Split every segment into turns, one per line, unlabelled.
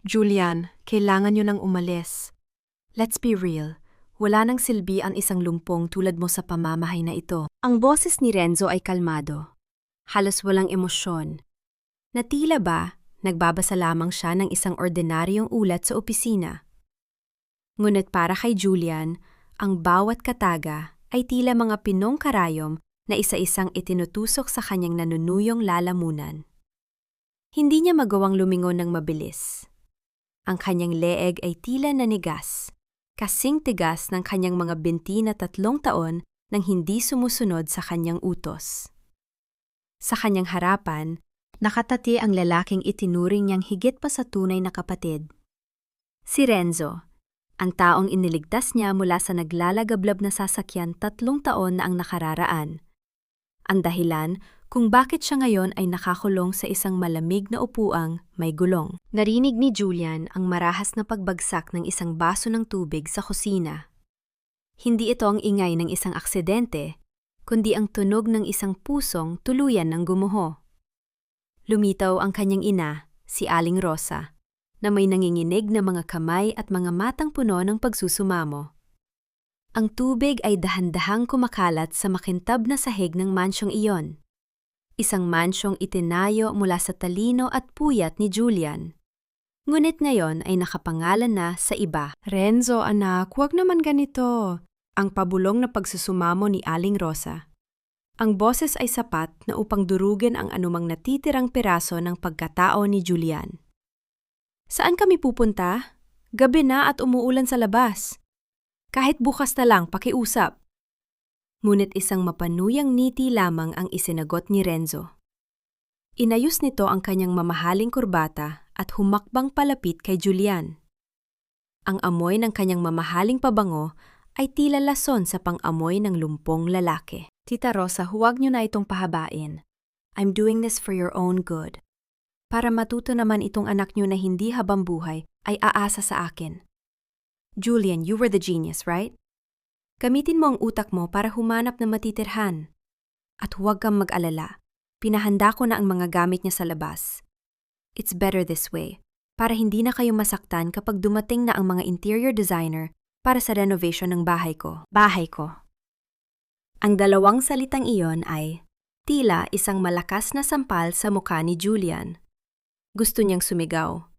Julian, kailangan nyo nang umalis. Let's be real, wala nang silbi ang isang lumpong tulad mo sa pamamahay na ito. Ang boses ni Renzo ay kalmado. Halos walang emosyon. Na tila ba, nagbabasa lamang siya ng isang ordinaryong ulat sa opisina. Ngunit para kay Julian, ang bawat kataga ay tila mga pinong karayom na isa-isang itinutusok sa kanyang nanunuyong lalamunan. Hindi niya magawang lumingon ng mabilis. Ang kanyang leeg ay tila nanigas, kasing tigas ng kanyang mga binti na 3 taon nang hindi sumusunod sa kanyang utos. Sa kanyang harapan, nakatati ang lalaking itinuring niyang higit pa sa tunay na kapatid. Si Renzo, ang taong iniligtas niya mula sa naglalagablab na sasakyan 3 taon na ang nakararaan. Ang dahilan kung bakit siya ngayon ay nakakulong sa isang malamig na upuang may gulong. Narinig ni Julian ang marahas na pagbagsak ng isang baso ng tubig sa kusina. Hindi ito ang ingay ng isang aksidente, kundi ang tunog ng isang pusong tuluyan ng gumuho. Lumitaw ang kanyang ina, si Aling Rosa, na may nanginginig na mga kamay at mga matang puno ng pagsusumamo. Ang tubig ay dahan-dahang kumakalat sa makintab na sahig ng mansyong iyon. Isang mansyong itinayo mula sa talino at puyat ni Julian. Ngunit ngayon ay nakapangalan na sa iba. Renzo, anak, huwag naman ganito. Ang pabulong na pagsusumamo ni Aling Rosa. Ang boses ay sapat na upang durugin ang anumang natitirang piraso ng pagkatao ni Julian. Saan kami pupunta? Gabi na at umuulan sa labas. Kahit bukas na lang pakiusap. Ngunit isang mapanuyang ngiti lamang ang isinagot ni Renzo. Inayos nito ang kanyang mamahaling kurbata at humakbang palapit kay Julian. Ang amoy ng kanyang mamahaling pabango ay tila lason sa pang-amoy ng lumpong lalaki. Tita Rosa, huwag niyo na itong pahabain. I'm doing this for your own good. Para matuto naman itong anak niyo na hindi habang buhay ay aasa sa akin. Julian, you were the genius, right? Gamitin mo ang utak mo para humanap ng matitirhan. At huwag kang mag-alala. Pinahanda ko na ang mga gamit niya sa labas. It's better this way, para hindi na kayo masaktan kapag dumating na ang mga interior designer para sa renovation ng bahay ko. Ang dalawang salitang iyon ay tila isang malakas na sampal sa mukha ni Julian. Gusto niyang sumigaw.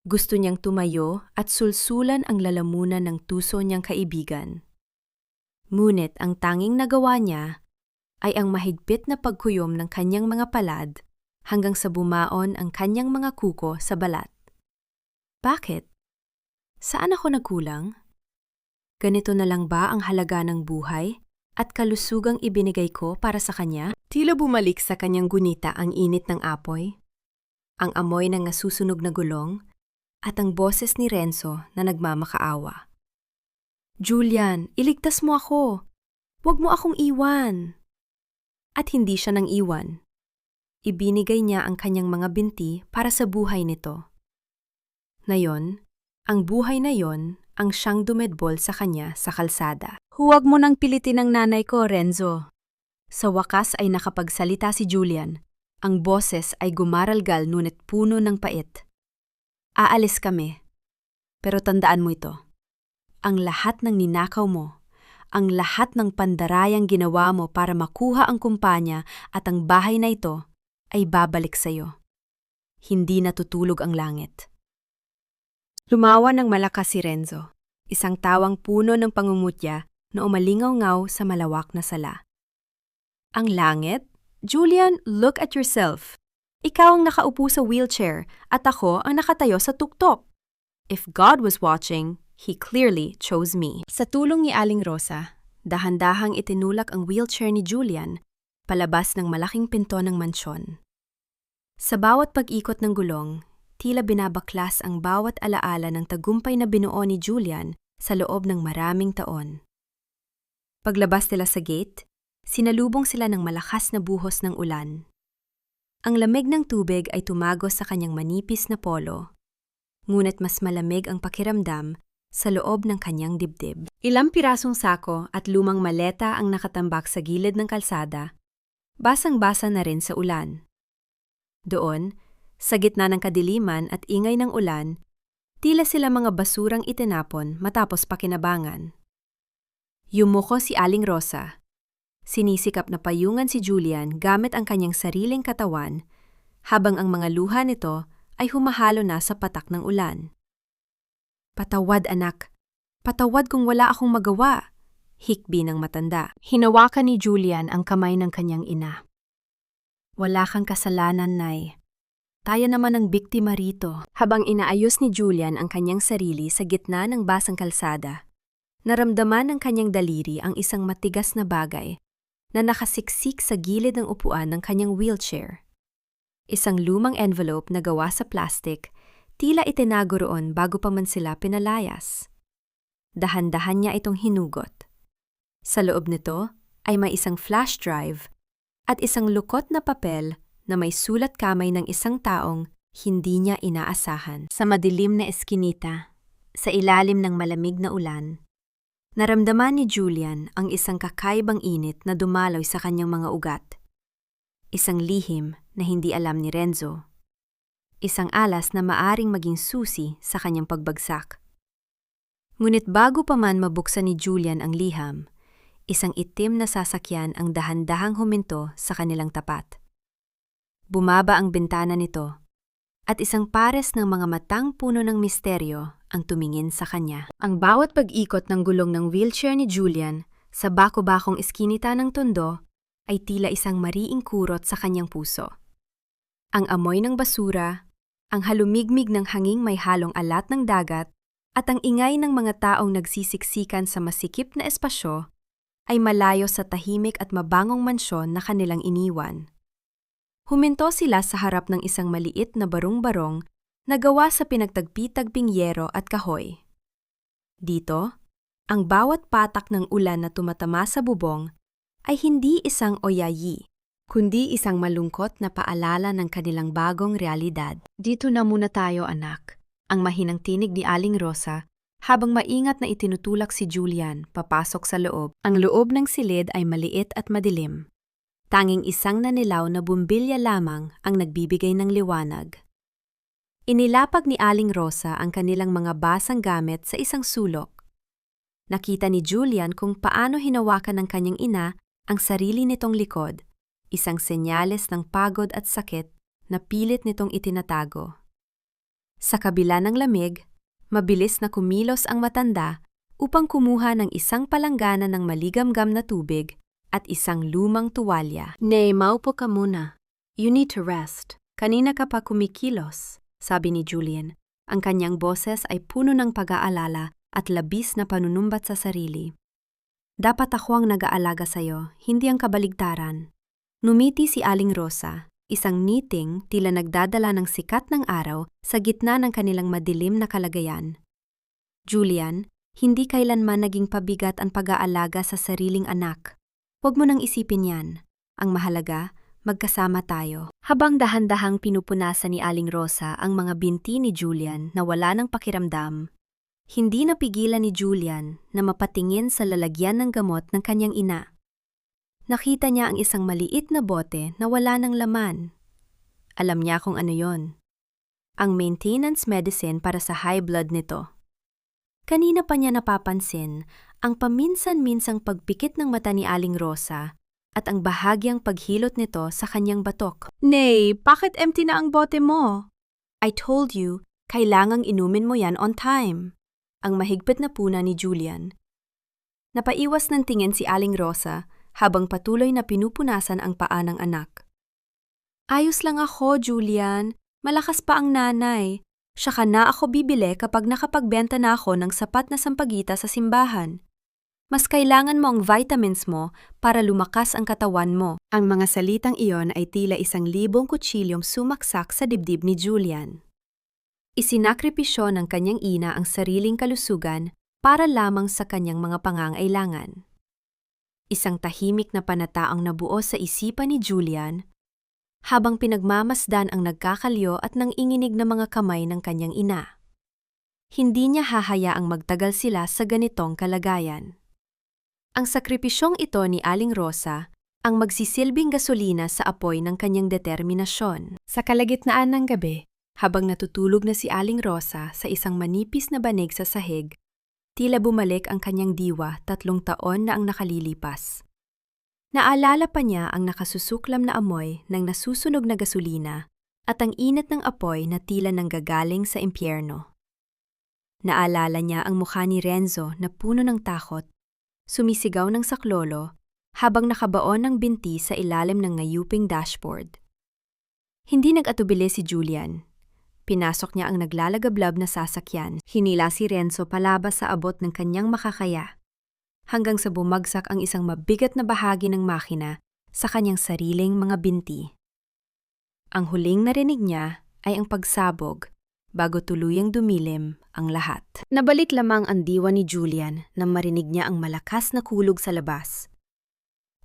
Gusto niyang tumayo at sulsulan ang lalamunan ng tuso niyang kaibigan. Ngunit ang tanging nagawa niya ay ang mahigpit na pagkuyom ng kanyang mga palad hanggang sa bumaon ang kanyang mga kuko sa balat. Bakit? Saan ako nagkulang? Ganito na lang ba ang halaga ng buhay at kalusugang ibinigay ko para sa kanya? Tila bumalik sa kanyang gunita ang init ng apoy, ang amoy ng nasusunog na gulong, at ang boses ni Renzo na nagmamakaawa. Julian, iligtas mo ako. Huwag mo akong iwan. At hindi siya nang iwan. Ibinigay niya ang kanyang mga binti para sa buhay nito. Ngayon, ang buhay na yon ang siyang dumedbol sa kanya sa kalsada. Huwag mo nang pilitin ang nanay ko, Renzo. Sa wakas ay nakapagsalita si Julian. Ang boses ay gumaralgal ngunit puno ng pait. Aalis kami. Pero tandaan mo ito. Ang lahat ng ninakaw mo, ang lahat ng pandarayang ginawa mo para makuha ang kumpanya at ang bahay na ito ay babalik sa iyo. Hindi natutulog ang langit. Lumawa ng malakas si Renzo, isang tawang puno ng pangungutya na umalingaw-ngaw sa malawak na sala. Ang langit? Julian, look at yourself. Ikaw ang nakaupo sa wheelchair at ako ang nakatayo sa tuktok. If God was watching, He clearly chose me. Sa tulong ni Aling Rosa, dahan-dahang itinulak ang wheelchair ni Julian palabas ng malaking pinto ng mansyon. Sa bawat pag-ikot ng gulong, tila binabaklas ang bawat alaala ng tagumpay na binuo ni Julian sa loob ng maraming taon. Paglabas nila sa gate, sinalubong sila ng malakas na buhos ng ulan. Ang lamig ng tubig ay tumagos sa kanyang manipis na polo, ngunit mas malamig ang pakiramdam sa loob ng kanyang dibdib. Ilang pirasong sako at lumang maleta ang nakatambak sa gilid ng kalsada, basang-basa na rin sa ulan. Doon, sa gitna ng kadiliman at ingay ng ulan, Tila sila mga basurang itinapon matapos pakinabangan. Yumuko si Aling Rosa. Sinisikap na payungan si Julian gamit ang kanyang sariling katawan, habang ang mga luha nito ay humahalo na sa patak ng ulan. "Patawad, anak. Patawad kung wala akong magawa," hikbi ng matanda. Hinawakan ni Julian ang kamay ng kanyang ina. "Wala kang kasalanan, Nay. Tayo naman ang biktima rito." Habang inaayos ni Julian ang kanyang sarili sa gitna ng basang kalsada, naramdaman ng kanyang daliri ang isang matigas na bagay na nakasiksik sa gilid ng upuan ng kanyang wheelchair. Isang lumang envelope na gawa sa plastic, tila itinago roon bago pa man sila pinalayas. Dahan-dahan niya itong hinugot. Sa loob nito ay may isang flash drive at isang lukot na papel na may sulat kamay ng isang taong hindi niya inaasahan. Sa madilim na eskinita, sa ilalim ng malamig na ulan, naramdaman ni Julian ang isang kakaibang init na dumaloy sa kanyang mga ugat. Isang lihim na hindi alam ni Renzo. Isang alas na maaring maging susi sa kanyang pagbagsak. Ngunit bago pa man mabuksan ni Julian ang liham, isang itim na sasakyan ang dahan-dahang huminto sa kanilang tapat. Bumaba ang bintana nito, at isang pares ng mga matang puno ng misteryo ang tumingin sa kanya. Ang bawat pag-ikot ng gulong ng wheelchair ni Julian sa bako-bakong iskinita ng tondo ay tila isang mariing kurot sa kanyang puso. Ang amoy ng basura, ang halumigmig ng hanging may halong alat ng dagat, at ang ingay ng mga taong nagsisiksikan sa masikip na espasyo ay malayo sa tahimik at mabangong mansyon na kanilang iniwan. Huminto sila sa harap ng isang maliit na barong-barong na gawa sa pinagtagpi-tagping yero at kahoy. Dito, ang bawat patak ng ulan na tumatama sa bubong ay hindi isang oyayi, kundi isang malungkot na paalala ng kanilang bagong realidad. "Dito na muna tayo, anak," ang mahinang tinig ni Aling Rosa habang maingat na itinutulak si Julian papasok sa loob. Ang loob ng silid ay maliit at madilim. Tanging isang nanilaw na bumbilya lamang ang nagbibigay ng liwanag. Inilapag ni Aling Rosa ang kanilang mga basang gamit sa isang sulok. Nakita ni Julian kung paano hinawakan ng kanyang ina ang sarili nitong likod, isang senyales ng pagod at sakit na pilit nitong itinatago. Sa kabila ng lamig, mabilis na kumilos ang matanda upang kumuha ng isang palanggana ng maligamgam na tubig at isang lumang tuwalya. "Nay, maupo ka muna. You need to rest. Kanina ka pa kumikilos," sabi ni Julian. Ang kanyang boses ay puno ng pag-aalala at labis na panunumbat sa sarili. "Dapat ako ang nag-aalaga sa'yo, hindi ang kabaligtaran." Numiti si Aling Rosa, isang ngiting tila nagdadala ng sikat ng araw sa gitna ng kanilang madilim na kalagayan. "Julian, hindi kailanman naging pabigat ang pag-aalaga sa sariling anak. Huwag mo nang isipin yan. Ang mahalaga, magkasama tayo." Habang dahan-dahang pinupunasan ni Aling Rosa ang mga binti ni Julian na wala ng pakiramdam, hindi napigilan ni Julian na mapatingin sa lalagyan ng gamot ng kanyang ina. Nakita niya ang isang maliit na bote na wala ng laman. Alam niya kung ano yon. Ang maintenance medicine para sa high blood nito. Kanina pa niya napapansin ang paminsan-minsang pagpikit ng mata ni Aling Rosa at ang bahagyang paghilot nito sa kanyang batok. "Nay, bakit empty na ang bote mo?" "I told you, kailangang inumin mo yan on time." Ang mahigpit na puna ni Julian. Napaiwas ng tingin si Aling Rosa habang patuloy na pinupunasan ang paa ng anak. "Ayos lang ako, Julian. Malakas pa ang nanay. Saka na ako bibili kapag nakapagbenta na ako ng sapat na sampagita sa simbahan. Mas kailangan mo ang vitamins mo para lumakas ang katawan mo." Ang mga salitang iyon ay tila 1,000 kutsilyong sumaksak sa dibdib ni Julian. Isinakripisyo ng kanyang ina ang sariling kalusugan para lamang sa kanyang mga pangangailangan. Isang tahimik na panataang nabuo sa isipan ni Julian habang pinagmamasdan ang nagkakalyo at nanginginig na mga kamay ng kanyang ina. Hindi niya hahayaang magtagal sila sa ganitong kalagayan. Ang sakripisyong ito ni Aling Rosa ang magsisilbing gasolina sa apoy ng kanyang determinasyon. Sa kalagitnaan ng gabi, Habang natutulog na si Aling Rosa sa isang manipis na banig sa sahig, tila bumalik ang kanyang diwa 3 taon na ang nakalilipas. Naalala pa niya ang nakasusuklam na amoy ng nasusunog na gasolina at ang init ng apoy na tila nanggagaling sa impyerno. Naalala niya ang mukha ni Renzo na puno ng takot, sumisigaw ng saklolo habang nakabaon ng binti sa ilalim ng ngayuping dashboard. Hindi nag-atubili si Julian. Pinasok niya ang naglalagablab na sasakyan. Hinila si Renzo palabas sa abot ng kanyang makakaya, hanggang sa bumagsak ang isang mabigat na bahagi ng makina sa kanyang sariling mga binti. Ang huling narinig niya ay ang pagsabog bago tuluyang dumilim ang lahat. Nabalik lamang ang diwa ni Julian nang marinig niya ang malakas na kulog sa labas.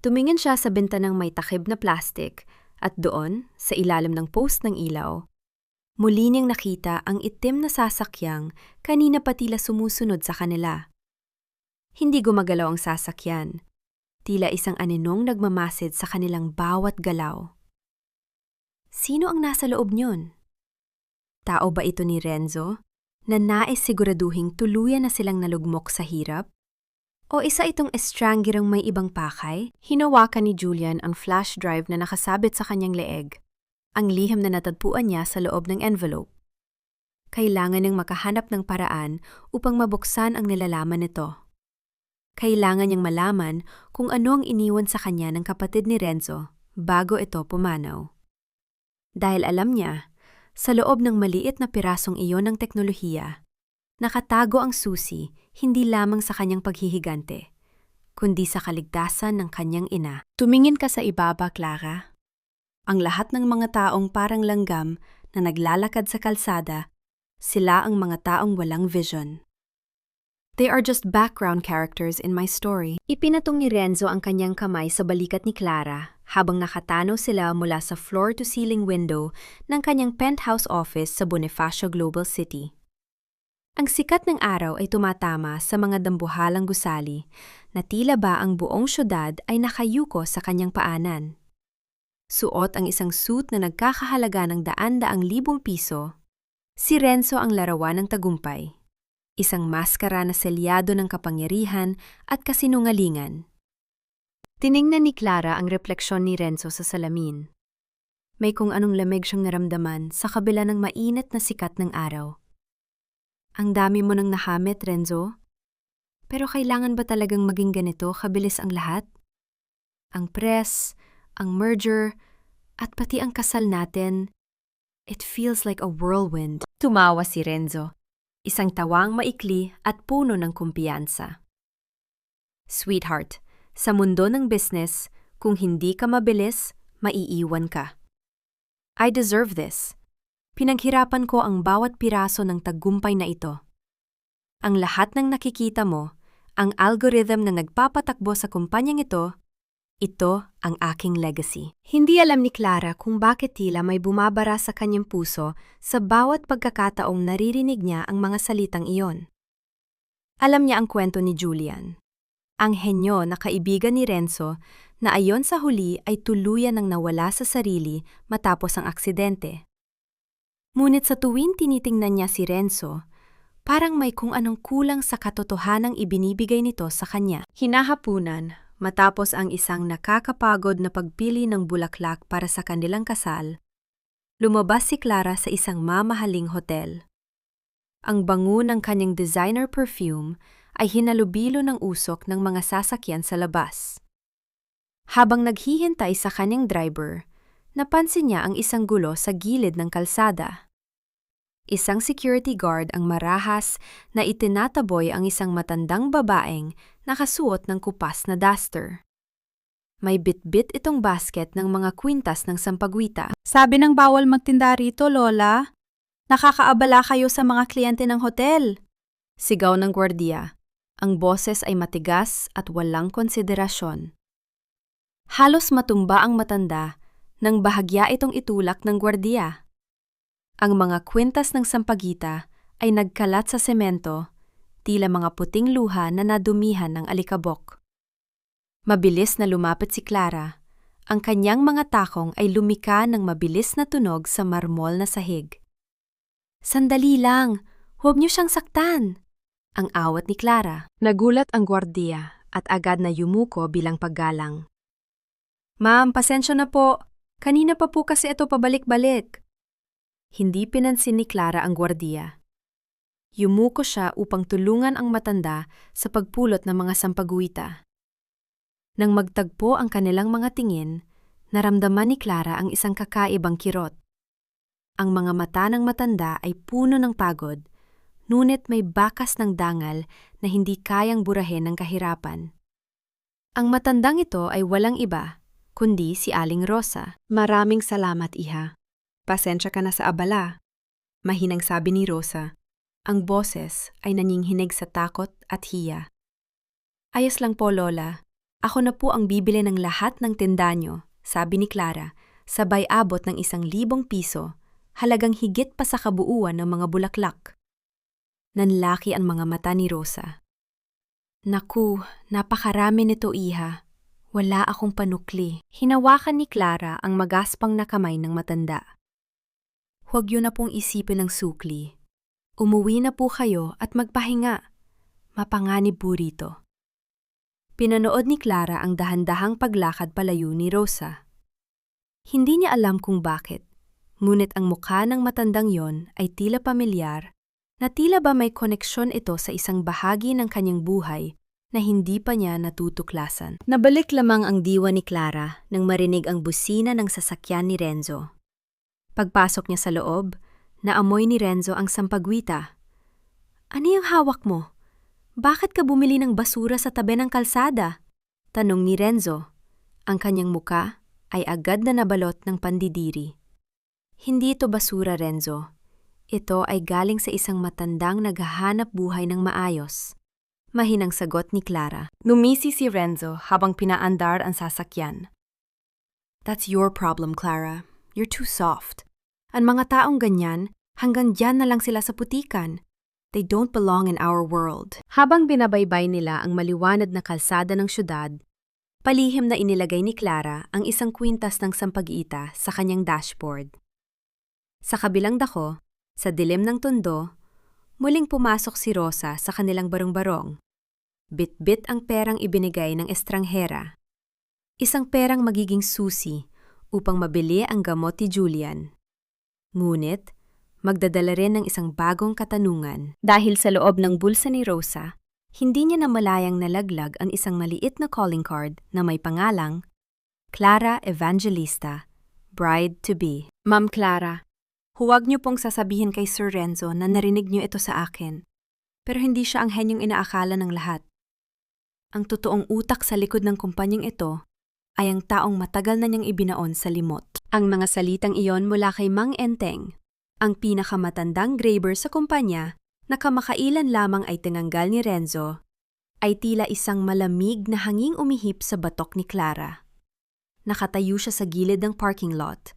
Tumingin siya sa bintanang may takip na plastik at doon, sa ilalim ng post ng ilaw, muli niyang nakita ang itim na sasakyang kanina pa tila sumusunod sa kanila. Hindi gumagalaw ang sasakyan. Tila isang aninong nagmamasid sa kanilang bawat galaw. Sino ang nasa loob niyon? Tao ba ito ni Renzo, na nais siguraduhing tuluyan na silang nalugmok sa hirap? O isa itong estranggerang may ibang pakay? Hinawakan ni Julian ang flash drive na nakasabit sa kanyang leeg, ang liham na natagpuan niya sa loob ng envelope. Kailangan niyang makahanap ng paraan upang mabuksan ang nilalaman nito. Kailangan niyang malaman kung ano ang iniwan sa kanya ng kapatid ni Renzo bago ito pumanaw. Dahil alam niya, sa loob ng maliit na pirasong iyon ng teknolohiya, nakatago ang susi hindi lamang sa kanyang paghihigante, kundi sa kaligtasan ng kanyang ina. Tumingin ka sa ibaba, Clara. Ang lahat ng mga taong parang langgam na naglalakad sa kalsada, sila ang mga taong walang vision. They are just background characters in my story. Ipinatong ni Renzo ang kanyang kamay sa balikat ni Clara habang nakatanaw sila mula sa floor-to-ceiling window ng kanyang penthouse office sa Bonifacio Global City. Ang sikat ng araw ay tumatama sa mga dambuhalang gusali na tila ba ang buong syudad ay nakayuko sa kanyang paanan. Suot ang isang suit na nagkakahalaga ng daan-daang libong piso, si Renzo ang larawan ng tagumpay. Isang maskara na selyado ng kapangyarihan at kasinungalingan. Tiningnan ni Clara ang refleksyon ni Renzo sa salamin. May kung anong lamig siyang naramdaman sa kabila ng mainit na sikat ng araw. Ang dami mo nang nahamit, Renzo. Pero kailangan ba talagang maging ganito kabilis ang lahat? Ang press, ang merger, at pati ang kasal natin. It feels like a whirlwind. Tumawa si Renzo. Isang tawang maikli at puno ng kumpiyansa. Sweetheart, sa mundo ng business, kung hindi ka mabilis, maiiwan ka. I deserve this. Pinaghirapan ko ang bawat piraso ng tagumpay na ito. Ang lahat ng nakikita mo, ang algorithm na nagpapatakbo sa kumpanyang ito ang aking legacy. Hindi alam ni Clara kung bakit tila may bumabara sa kanyang puso sa bawat pagkakataong naririnig niya ang mga salitang iyon. Alam niya ang kwento ni Julian, ang henyo na kaibigan ni Renzo na ayon sa huli ay tuluyan ng nawala sa sarili matapos ang aksidente. Ngunit sa tuwing tinitingnan niya si Renzo, parang may kung anong kulang sa katotohanang ibinibigay nito sa kanya. Hinahapunan, matapos ang isang nakakapagod na pagpili ng bulaklak para sa kanilang kasal, lumabas si Clara sa isang mamahaling hotel. Ang bango ng kanyang designer perfume ay hinalubilo ng usok ng mga sasakyan sa labas. Habang naghihintay sa kanyang driver, napansin niya ang isang gulo sa gilid ng kalsada. Isang security guard ang marahas na itinataboy ang isang matandang babaeng nakasuot ng kupas na duster. May bit-bit itong basket ng mga kwintas ng sampagwita.
Sabi ng bawal magtinda rito, Lola. Nakakaabala kayo sa mga kliyente ng hotel.
Sigaw ng gwardiya. Ang boses ay matigas at walang konsiderasyon. Halos matumba ang matanda nang bahagya itong itulak ng gwardiya. Ang mga kwintas ng sampagita ay nagkalat sa semento, tila mga puting luha na nadumihan ng alikabok. Mabilis na lumapit si Clara. Ang kanyang mga takong ay lumika ng mabilis na tunog sa marmol na sahig. Sandali lang, huwag niyo siyang saktan. Ang awat ni Clara. Nagulat ang gwardiya at agad na yumuko bilang paggalang. Ma'am, pasensya na po. Kanina pa po kasi ito pabalik-balik. Hindi pinansin ni Clara ang gwardiya. Yumuko siya upang tulungan ang matanda sa pagpulot ng mga sampaguita. Nang magtagpo ang kanilang mga tingin, naramdaman ni Clara ang isang kakaibang kirot. Ang mga mata ng matanda ay puno ng pagod, ngunit may bakas ng dangal na hindi kayang burahin ng kahirapan. Ang matandang ito ay walang iba, kundi si Aling Rosa. Maraming salamat, iha. Pasensya ka na sa abala. Mahinang sabi ni Rosa. Ang boses ay naninghinig sa takot at hiya. Ayos lang po, Lola. Ako na po ang bibili ng lahat ng tinda nyo, sabi ni Clara, sabay abot ng 1,000 piso, halagang higit pa sa kabuuan ng mga bulaklak. Nanlaki ang mga mata ni Rosa. Naku, napakarami nito, iha. Wala akong panukli. Hinawakan ni Clara ang magaspang na kamay ng matanda. Huwag yun na pong isipin ng sukli. Umuwi na po kayo at magpahinga. Mapanganib po rito. Pinanood ni Clara ang dahan-dahang paglakad palayo ni Rosa. Hindi niya alam kung bakit, ngunit ang mukha ng matandang yon ay tila pamilyar, na tila ba may koneksyon ito sa isang bahagi ng kanyang buhay na hindi pa niya natutuklasan. Nabalik lamang ang diwa ni Clara nang marinig ang busina ng sasakyan ni Renzo. Pagpasok niya sa loob, naamoy ni Renzo ang sampagwita. Ano yung hawak mo? Bakit ka bumili ng basura sa tabi ng kalsada? Tanong ni Renzo. Ang kanyang muka ay agad na nabalot ng pandidiri. Hindi ito basura, Renzo. Ito ay galing sa isang matandang naghahanap buhay ng maayos. Mahinang sagot ni Clara. Numisi si Renzo habang pinaandar ang sasakyan. That's your problem, Clara. You're too soft. Ang mga taong ganyan, hanggang dyan na lang sila sa putikan. They don't belong in our world. Habang binabaybay nila ang maliwanag na kalsada ng syudad, palihim na inilagay ni Clara ang 1 kwintas ng sampag-ita sa kanyang dashboard. Sa kabilang dako, sa dilim ng tondo, muling pumasok si Rosa sa kanilang barong-barong. Bit-bit ang perang ibinigay ng estranghera. Isang perang magiging susi upang mabili ang gamot ni Julian. Ngunit, magdadala rin ng isang bagong katanungan. Dahil sa loob ng bulsa ni Rosa, hindi niya namalayang nalaglag ang isang maliit na calling card na may pangalang Clara Evangelista, Bride-to-be. Ma'am Clara, huwag niyo pong sasabihin kay Sir Renzo na narinig niyo ito sa akin. Pero hindi siya ang henyong inaakala ng lahat. Ang totoong utak sa likod ng kumpanyang ito ay ang taong matagal na niyang ibinaon sa limot. Ang mga salitang iyon mula kay Mang Enteng, ang pinakamatandang graber sa kumpanya na kamakailan lamang ay tinanggal ni Renzo, ay tila isang malamig na hanging umihip sa batok ni Clara. Nakatayo siya sa gilid ng parking lot.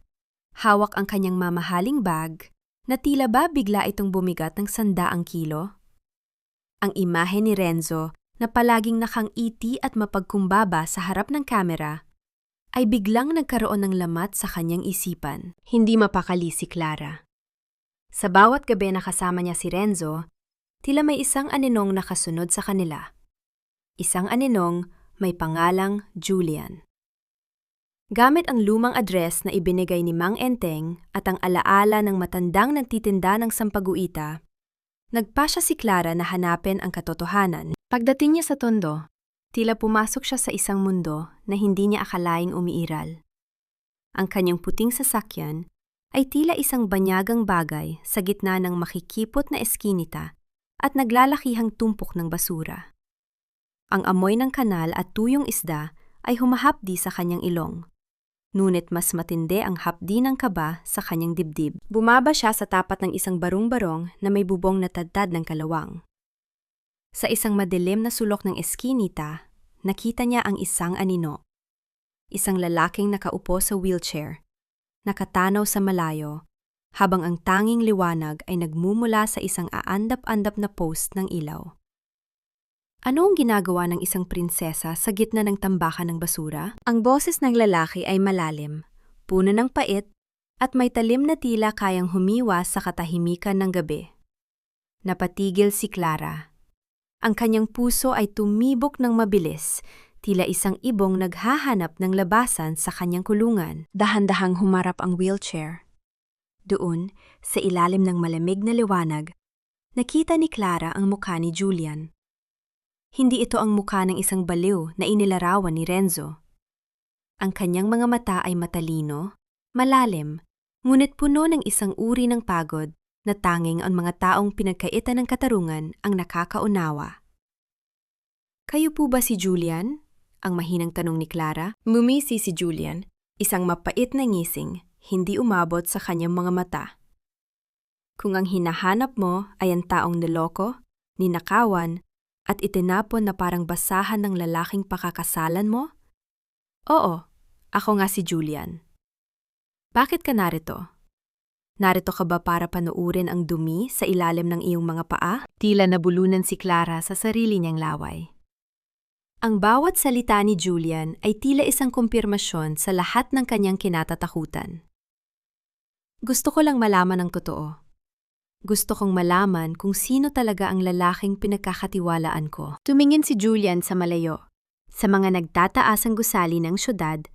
Hawak ang kanyang mamahaling bag na tila ba bigla itong bumigat ng 100 kilo. Ang imahe ni Renzo na palaging nakangiti at mapagkumbaba sa harap ng kamera ay biglang nagkaroon ng lamat sa kanyang isipan. Hindi mapakali si Clara. Sa bawat gabi na kasama niya si Renzo, tila may isang aninong nakasunod sa kanila. Isang aninong may pangalang Julian. Gamit ang lumang address na ibinigay ni Mang Enteng at ang alaala ng matandang nagtitinda ng sampaguita, nagpasya si Clara na hanapin ang katotohanan. Pagdating niya sa tondo, tila pumasok siya sa isang mundo na hindi niya akalaing umiiral. Ang kanyang puting sasakyan ay tila isang banyagang bagay sa gitna ng makikipot na eskinita at naglalakihang tumpok ng basura. Ang amoy ng kanal at tuyong isda ay humahapdi sa kanyang ilong. Ngunit mas matindi ang hapdi ng kaba sa kanyang dibdib. Bumaba siya sa tapat ng isang barong-barong na may bubong na tadtad ng kalawang. Sa isang madilim na sulok ng eskinita, nakita niya ang isang anino. Isang lalaking nakaupo sa wheelchair, nakatanaw sa malayo, habang ang tanging liwanag ay nagmumula sa isang aandap-andap na post ng ilaw. Ano ang ginagawa ng isang prinsesa sa gitna ng tambakan ng basura? Ang boses ng lalaki ay malalim, puno ng pait at may talim na tila kayang humiwas sa katahimikan ng gabi. Napatigil si Clara. Ang kanyang puso ay tumibok ng mabilis, tila isang ibong naghahanap ng labasan sa kanyang kulungan. Dahan-dahang humarap ang wheelchair. Doon, sa ilalim ng malamig na liwanag, nakita ni Clara ang mukha ni Julian. Hindi ito ang mukha ng isang baliw na inilarawan ni Renzo. Ang kanyang mga mata ay matalino, malalim, ngunit puno ng isang uri ng pagod na tanging ang mga taong pinagkaitan ng katarungan ang nakakaunawa. "Kayo po ba si Julian?" ang mahinang tanong ni Clara. Ngumisi si Julian, isang mapait na ngising, hindi umabot sa kanyang mga mata. "Kung ang hinahanap mo ay ang taong niloko, ninakawan, at itinapon na parang basahan ng lalaking pakakasalan mo? Oo, ako nga si Julian." "Bakit ka narito? Narito ka ba para panuurin ang dumi sa ilalim ng iyong mga paa?" Tila nabulunan si Clara sa sarili niyang laway. Ang bawat salita ni Julian ay tila isang kumpirmasyon sa lahat ng kanyang kinatatakutan. "Gusto ko lang malaman ang totoo. Gusto kong malaman kung sino talaga ang lalaking pinagkakatiwalaan ko." Tumingin si Julian sa malayo, sa mga nagtataasang gusali ng syudad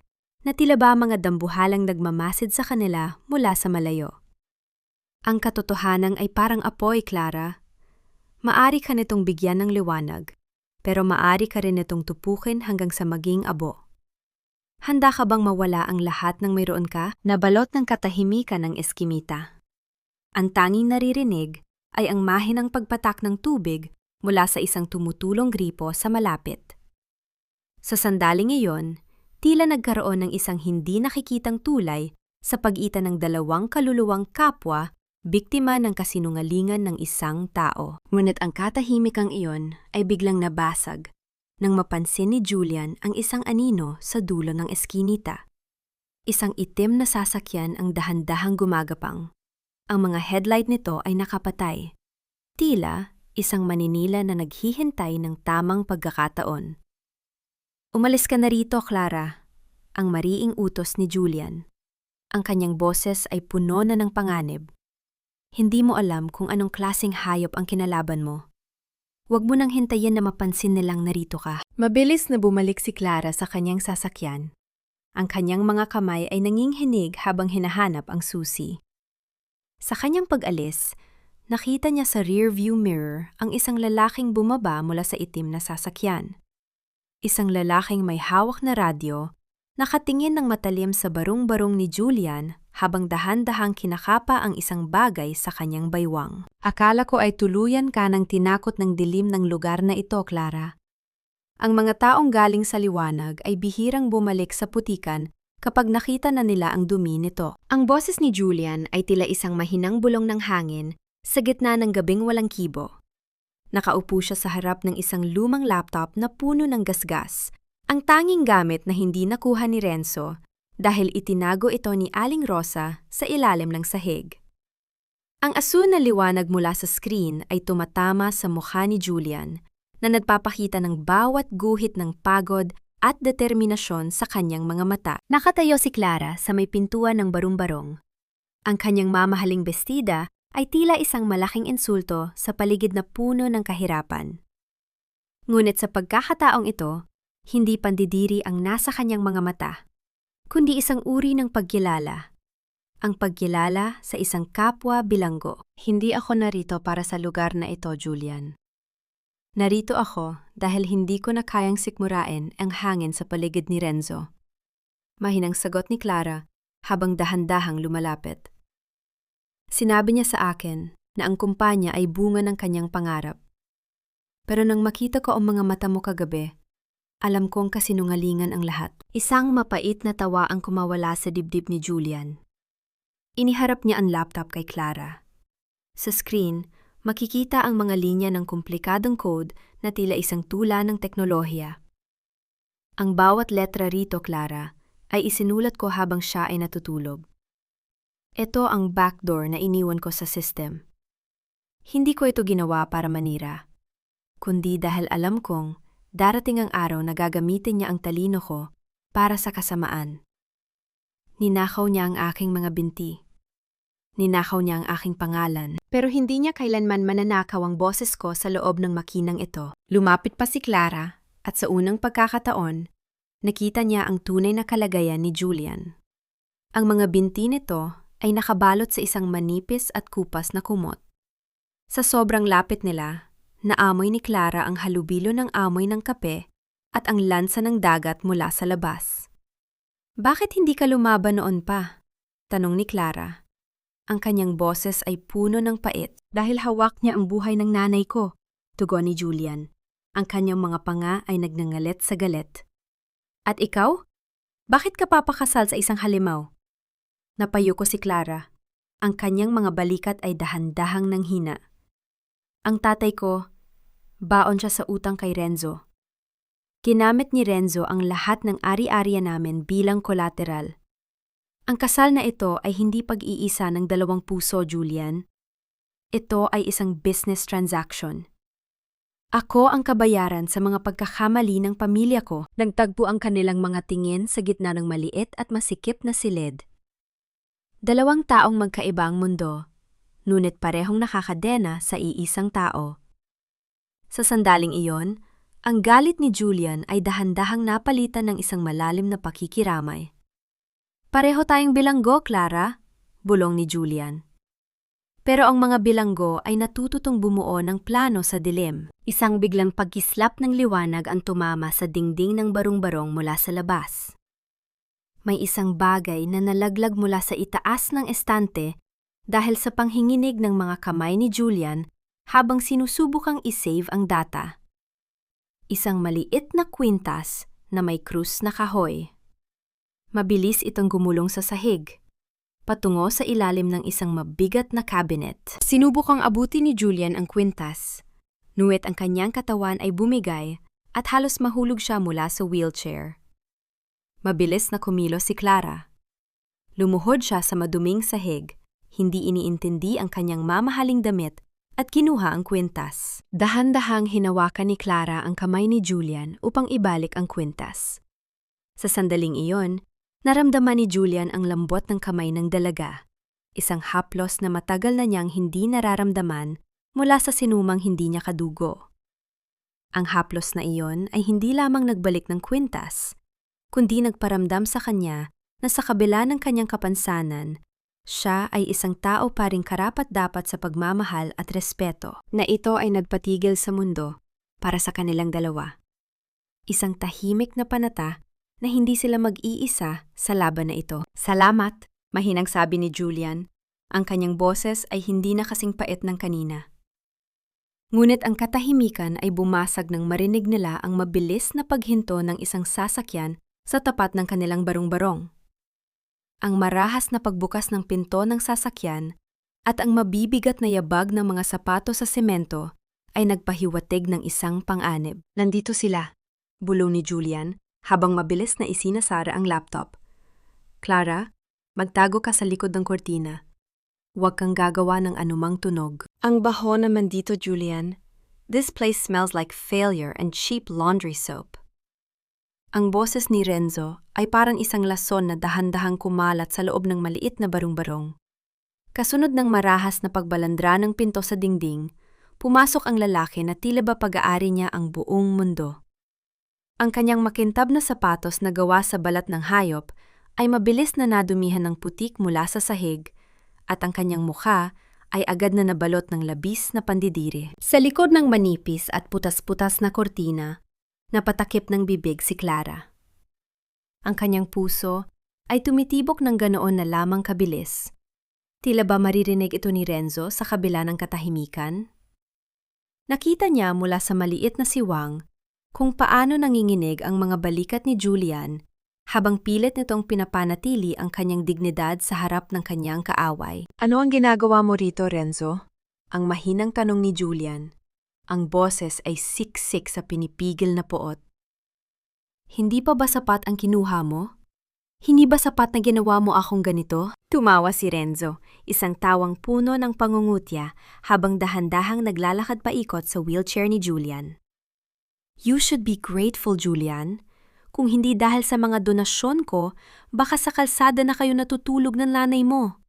na tila ba mga dambuhalang nagmamasid sa kanila mula sa malayo. "Ang katotohanan ay parang apoy, Clara. Maari ka nitong bigyan ng liwanag, pero maari ka rin nitong tupukin hanggang sa maging abo. Handa ka bang mawala ang lahat ng mayroon ka?" Nabalot ng katahimikan ng eskimita. Ang tanging naririnig ay ang mahinang pagpatak ng tubig mula sa isang tumutulong gripo sa malapit. Sa sandaling iyon, tila nagkaroon ng isang hindi nakikitang tulay sa pagitan ng dalawang kaluluwang kapwa, biktima ng kasinungalingan ng isang tao. Ngunit ang katahimikang iyon ay biglang nabasag nang mapansin ni Julian ang isang anino sa dulo ng eskinita. Isang itim na sasakyan ang dahan-dahang gumagapang. Ang mga headlight nito ay nakapatay. Tila isang maninila na naghihintay ng tamang pagkakataon. "Umalis ka na rito, Clara," ang mariing utos ni Julian. Ang kanyang boses ay puno na ng panganib. "Hindi mo alam kung anong klaseng hayop ang kinalaban mo. Huwag mo nang hintayin na mapansin nilang narito ka." Mabilis na bumalik si Clara sa kanyang sasakyan. Ang kanyang mga kamay ay nanginghinig habang hinahanap ang susi. Sa kanyang pag-alis, nakita niya sa rearview mirror ang isang lalaking bumaba mula sa itim na sasakyan. Isang lalaking may hawak na radyo, nakatingin ng matalim sa barong-barong ni Julian habang dahan-dahang kinakapa ang isang bagay sa kanyang baywang. "Akala ko ay tuluyan ka ng tinakot ng dilim ng lugar na ito, Clara." Ang mga taong galing sa liwanag ay bihirang bumalik sa putikan kapag nakita na nila ang dumi nito. Ang boses ni Julian ay tila isang mahinang bulong ng hangin sa gitna ng gabing walang kibo. Nakaupo siya sa harap ng isang lumang laptop na puno ng gasgas, ang tanging gamit na hindi nakuha ni Renzo dahil itinago ito ni Aling Rosa sa ilalim ng sahig. Ang asul na liwanag mula sa screen ay tumatama sa mukha ni Julian na nagpapakita ng bawat guhit ng pagod at determinasyon sa kanyang mga mata. Nakatayo si Clara sa may pintuan ng barong-barong. Ang kanyang mamahaling bestida ay tila isang malaking insulto sa paligid na puno ng kahirapan. Ngunit sa pagkakataong ito, hindi pandidiri ang nasa kanyang mga mata, kundi isang uri ng pagkilala. Ang pagkilala sa isang kapwa bilanggo. "Hindi ako narito para sa lugar na ito, Julian. Narito ako dahil hindi ko na kayang sikmurain ang hangin sa paligid ni Renzo." Mahinang sagot ni Clara habang dahan-dahang lumalapit. Sinabi niya sa akin na ang kumpanya ay bunga ng kanyang pangarap. Pero nang makita ko ang mga mata mo kagabi, alam kong kasinungalingan ang lahat. Isang mapait na tawa ang kumawala sa dibdib ni Julian. Iniharap niya ang laptop kay Clara. Sa screen, makikita ang mga linya ng komplikadong code na tila isang tula ng teknolohiya. Ang bawat letra rito, Clara, ay isinulat ko habang siya ay natutulog. Ito ang backdoor na iniwan ko sa system. Hindi ko ito ginawa para manira, kundi dahil alam kong darating ang araw na gagamitin niya ang talino ko para sa kasamaan. Ninakaw niya ang aking mga binti. Ninakaw niya ang aking pangalan. Pero hindi niya kailanman mananakaw ang boses ko sa loob ng makinang ito. Lumapit pa si Clara at sa unang pagkakataon, nakita niya ang tunay na kalagayan ni Julian. Ang mga binti nito ay nakabalot sa isang manipis at kupas na kumot. Sa sobrang lapit nila, naamoy ni Clara ang halubilo ng amoy ng kape at ang lansa ng dagat mula sa labas. Bakit hindi ka lumaban noon pa? Tanong ni Clara. Ang kanyang boses ay puno ng pait. Dahil hawak niya ang buhay ng nanay ko, tugon ni Julian. Ang kanyang mga panga ay nagngangalit sa galit. At ikaw? Bakit ka papakasal sa isang halimaw? Napayo ko si Clara. Ang kanyang mga balikat ay dahan-dahang nanghina. Ang tatay ko, baon siya sa utang kay Renzo. Ginamit ni Renzo ang lahat ng ari-ariya namin bilang collateral. Ang kasal na ito ay hindi pag-iisa ng dalawang puso, Julian. Ito ay isang business transaction. Ako ang kabayaran sa mga pagkakamali ng pamilya ko. Nagtagpo ang kanilang mga tingin sa gitna ng maliit at masikip na silid. Dalawang taong magkaiba ang mundo, ngunit parehong nakakadena sa iisang tao. Sa sandaling iyon, ang galit ni Julian ay dahan-dahang napalitan ng isang malalim na pakikiramay. Pareho tayong bilanggo, Clara, bulong ni Julian. Pero ang mga bilanggo ay natututong bumuo ng plano sa dilim. Isang biglang pagkislap ng liwanag ang tumama sa dingding ng barong-barong mula sa labas. May isang bagay na nalaglag mula sa itaas ng estante dahil sa panghinginig ng mga kamay ni Julian habang sinusubukang isave ang data. Isang maliit na kwintas na may krus na kahoy. Mabilis itong gumulong sa sahig, patungo sa ilalim ng isang mabigat na cabinet. Sinubukang abuti ni Julian ang kwintas, nuwit ang kanyang katawan ay bumigay at halos mahulog siya mula sa wheelchair. Mabilis na kumilos si Clara. Lumuhod siya sa maduming sahig, hindi iniintindi ang kanyang mamahaling damit at kinuha ang kwintas. Dahan-dahang hinawakan ni Clara ang kamay ni Julian upang ibalik ang kwintas. Sa sandaling iyon, naramdaman ni Julian ang lambot ng kamay ng dalaga, isang haplos na matagal na niyang hindi nararamdaman mula sa sinumang hindi niya kadugo. Ang haplos na iyon ay hindi lamang nagbalik ng kwintas, kundi nagparamdam sa kanya na sa kabila ng kanyang kapansanan, siya ay isang tao pa ring karapat-dapat sa pagmamahal at respeto, na ito ay nagpatigil sa mundo para sa kanilang dalawa. Isang tahimik na panata na hindi sila mag-iisa sa laban na ito. Salamat, mahinang sabi ni Julian. Ang kanyang boses ay hindi na kasing pait ng kanina. Ngunit ang katahimikan ay bumasag nang marinig nila ang mabilis na paghinto ng isang sasakyan sa tapat ng kanilang barong-barong. Ang marahas na pagbukas ng pinto ng sasakyan at ang mabibigat na yabag ng mga sapatos sa semento ay nagpahiwatig ng isang pang-anib. Nandito sila, bulong ni Julian habang mabilis na isinasara ang laptop. Clara, magtago ka sa likod ng kortina. Huwag kang gagawa ng anumang tunog. Ang baho naman dito, Julian. This place smells like failure and cheap laundry soap. Ang boses ni Renzo ay parang isang lason na dahan-dahang kumalat sa loob ng maliit na barong-barong. Kasunod ng marahas na pagbalandra ng pinto sa dingding, pumasok ang lalaki na tila ba pag-aari niya ang buong mundo. Ang kanyang makintab na sapatos na gawa sa balat ng hayop ay mabilis na nadumihan ng putik mula sa sahig at ang kanyang mukha ay agad na nabalot ng labis na pandidiri. Sa likod ng manipis at putas-putas na kortina, napatakip ng bibig si Clara. Ang kanyang puso ay tumitibok ng ganoon na lamang kabilis. Tila ba maririnig ito ni Renzo sa kabila ng katahimikan? Nakita niya mula sa maliit na siwang kung paano nanginginig ang mga balikat ni Julian habang pilit nitong pinapanatili ang kanyang dignidad sa harap ng kanyang kaaway. Ano ang ginagawa mo rito, Renzo? Ang mahinang tanong ni Julian. Ang boses ay siksik sa pinipigil na poot. Hindi pa ba sapat ang kinuha mo? Hindi ba sapat na ginawa mo akong ganito? Tumawa si Renzo, isang tawang puno ng pangungutya habang dahan-dahang naglalakad paikot sa wheelchair ni Julian. You should be grateful, Julian. Kung hindi dahil sa mga donasyon ko, baka sa kalsada na kayo natutulog ng nanay mo.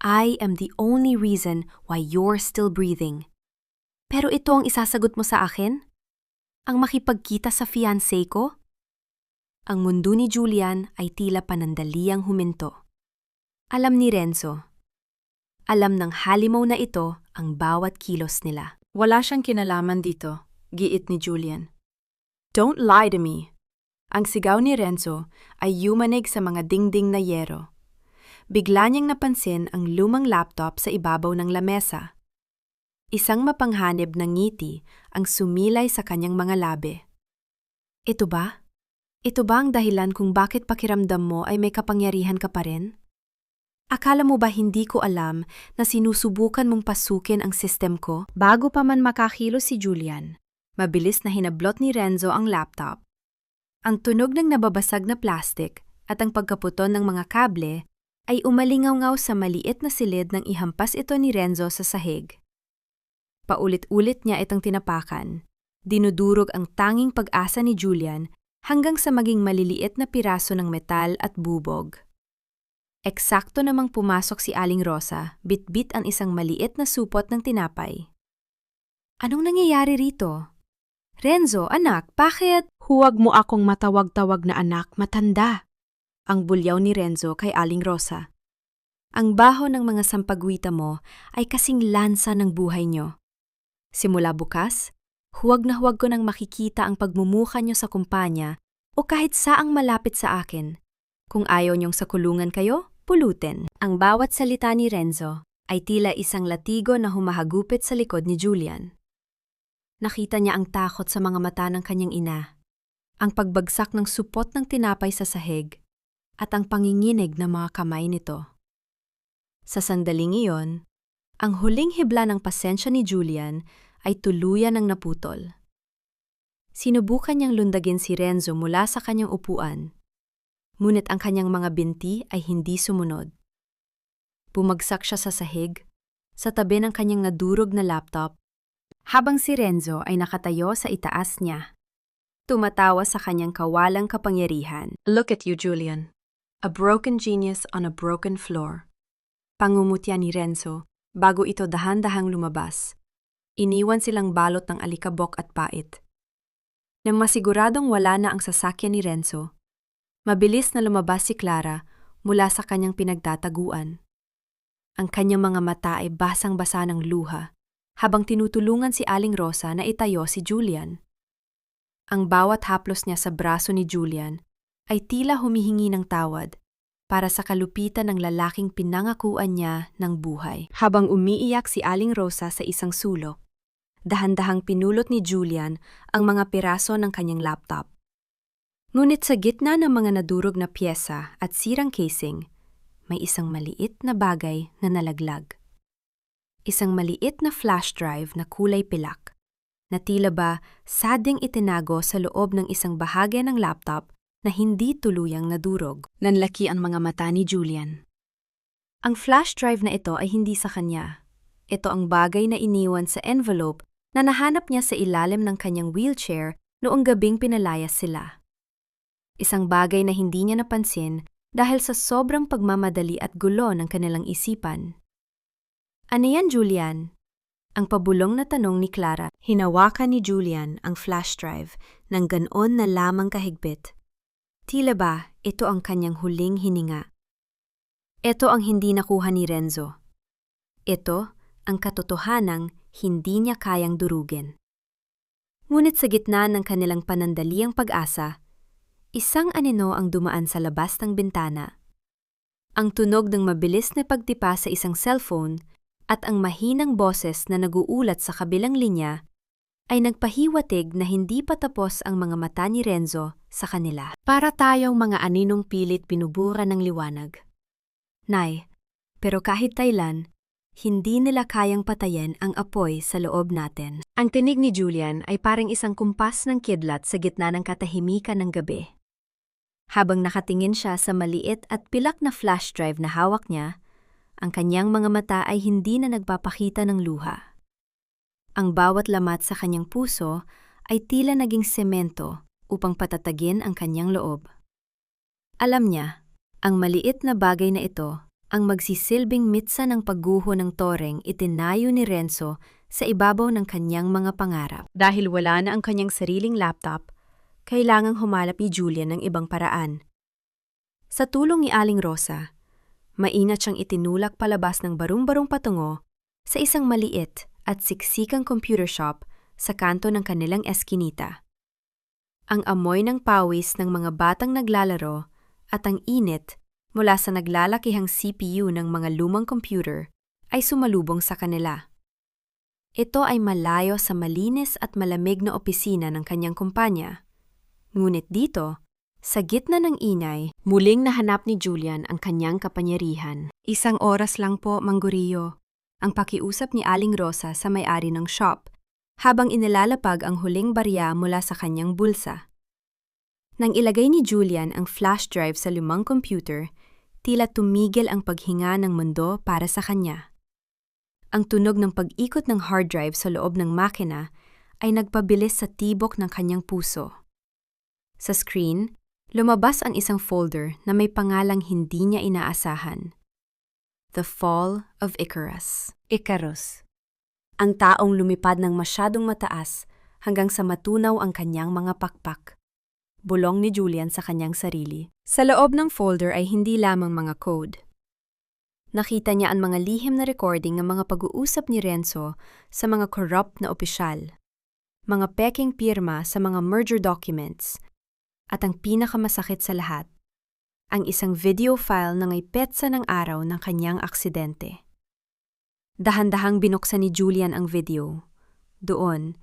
I am the only reason why you're still breathing. Pero ito ang isasagot mo sa akin? Ang makipagkita sa fiancé ko? Ang mundo ni Julian ay tila panandaliang huminto. Alam ni Renzo. Alam ng halimaw na ito ang bawat kilos nila.
Wala siyang kinalaman dito, giit ni Julian. Don't lie to me. Ang sigaw ni Renzo ay yumanig sa mga dingding na yero. Bigla niyang napansin ang lumang laptop sa ibabaw ng lamesa. Isang mapanghanib na ngiti ang sumilay sa kanyang mga labi. Ito ba? Ito ba ang dahilan kung bakit pakiramdam mo ay may kapangyarihan ka pa rin? Akala mo ba hindi ko alam na sinusubukan mong pasukin ang sistem ko? Bago pa man makakilos si Julian, mabilis na hinablot ni Renzo ang laptop. Ang tunog ng nababasag na plastik at ang pagkaputon ng mga kable ay umalingaw-ngaw sa maliit na silid nang ihampas ito ni Renzo sa sahig. Paulit-ulit niya itong tinapakan. Dinudurog ang tanging pag-asa ni Julian hanggang sa maging maliliit na piraso ng metal at bubog. Eksakto namang pumasok si Aling Rosa, bit-bit ang isang maliit na supot ng tinapay. Anong nangyayari rito? Renzo, anak, bakit? Huwag mo akong matawag-tawag na anak, matanda. Ang bulyaw ni Renzo kay Aling Rosa. Ang baho ng mga sampagwita mo ay kasing lansa ng buhay nyo. Simula bukas, huwag na huwag ko nang makikita ang pagmumukha nyo sa kumpanya o kahit saang malapit sa akin. Kung ayaw nyong sa kulungan kayo, pulutin. Ang bawat salita ni Renzo ay tila isang latigo na humahagupit sa likod ni Julian. Nakita niya ang takot sa mga mata ng kanyang ina, ang pagbagsak ng supot ng tinapay sa sahig, at ang panginginig ng mga kamay nito. Sa sandaling iyon, ang huling hibla ng pasensya ni Julian ay tuluyan ng naputol. Sinubukan niyang lundagin si Renzo mula sa kanyang upuan, ngunit ang kanyang mga binti ay hindi sumunod. Bumagsak siya sa sahig, sa tabi ng kanyang nadurog na laptop, habang si Renzo ay nakatayo sa itaas niya. Tumatawa sa kanyang kawalang kapangyarihan. Look at you, Julian. A broken genius on a broken floor. Pangumutya ni Renzo bago ito dahan-dahang lumabas. Iniwan silang balot ng alikabok at pait. Nang masiguradong wala na ang sasakyan ni Renzo, mabilis na lumabas si Clara mula sa kanyang pinagtataguan. Ang kanyang mga mata ay basang-basa ng luha habang tinutulungan si Aling Rosa na itayo si Julian. Ang bawat haplos niya sa braso ni Julian ay tila humihingi ng tawad para sa kalupitan ng lalaking pinangakuan niya ng buhay. Habang umiiyak si Aling Rosa sa isang sulok, dahan-dahang pinulot ni Julian ang mga piraso ng kanyang laptop. Ngunit sa gitna ng mga nadurog na pyesa at sirang casing, may isang maliit na bagay na nalaglag. Isang maliit na flash drive na kulay pilak, na tila ba sading itinago sa loob ng isang bahagi ng laptop na hindi tuluyang nadurog. Nanlaki ang mga mata ni Julian. Ang flash drive na ito ay hindi sa kanya. Ito ang bagay na iniwan sa envelope na nahanap niya sa ilalim ng kanyang wheelchair noong gabing pinalayas sila. Isang bagay na hindi niya napansin dahil sa sobrang pagmamadali at gulo ng kanilang isipan. Ano yan, Julian? Ang pabulong na tanong ni Clara. Hinawakan ni Julian ang flash drive ng ganoon na lamang kahigpit. Tila ba ito ang kanyang huling hininga? Ito ang hindi nakuha ni Renzo. Ito ang katotohanang hindi niya kayang durugin. Ngunit sa gitna ng kanilang panandaliang pag-asa, isang anino ang dumaan sa labas ng bintana. Ang tunog ng mabilis na pagtipa sa isang cellphone at ang mahinang boses na naguulat sa kabilang linya ay nagpahiwatig na hindi pa tapos ang mga mata ni Renzo sa kanila. Para tayong mga aninong pilit binubura ng liwanag. Nay, pero kahit kailan, hindi nila kayang patayin ang apoy sa loob natin. Ang tinig ni Julian ay parang isang kumpas ng kidlat sa gitna ng katahimikan ng gabi. Habang nakatingin siya sa maliit at pilak na flash drive na hawak niya, ang kanyang mga mata ay hindi na nagpapakita ng luha. Ang bawat lamat sa kanyang puso ay tila naging semento
upang patatagin ang kanyang loob. Alam niya, ang maliit na bagay na ito ang magsisilbing mitsa ng pagguho ng toreng itinayo ni Renzo sa ibabaw ng kanyang mga pangarap. Dahil wala na ang kanyang sariling laptop, kailangang humalap ni Julian ng ibang paraan. Sa tulong ni Aling Rosa, maingat siyang itinulak palabas ng barong-barong patungo sa isang maliit at siksikang computer shop sa kanto ng kanilang eskinita. Ang amoy ng pawis ng mga batang naglalaro at ang init mula sa naglalakihang CPU ng mga lumang computer ay sumalubong sa kanila. Ito ay malayo sa malinis at malamig na opisina ng kanyang kumpanya. Ngunit dito, sa gitna ng ingay, muling nahanap ni Julian ang kanyang kapangyarihan. Isang oras lang po, Mangguriyo, ang pakiusap ni Aling Rosa sa may-ari ng shop, habang inilalapag ang huling barya mula sa kanyang bulsa. Nang ilagay ni Julian ang flash drive sa lumang computer, tila tumigil ang paghinga ng mundo para sa kanya. Ang tunog ng pag-ikot ng hard drive sa loob ng makina ay nagpabilis sa tibok ng kanyang puso. Sa screen, lumabas ang isang folder na may pangalang hindi niya inaasahan. The Fall of Icarus. Icarus. Ang taong lumipad ng masyadong mataas hanggang sa matunaw ang kanyang mga pakpak. Bulong ni Julian sa kanyang sarili. Sa loob ng folder ay hindi lamang mga code. Nakita niya ang mga lihim na recording ng mga pag-uusap ni Renzo sa mga corrupt na opisyal, mga peking pirma sa mga merger documents, at ang pinakamasakit sa lahat, ang isang video file na may petsa ng araw ng kanyang aksidente. Dahan-dahang binuksan ni Julian ang video. Doon,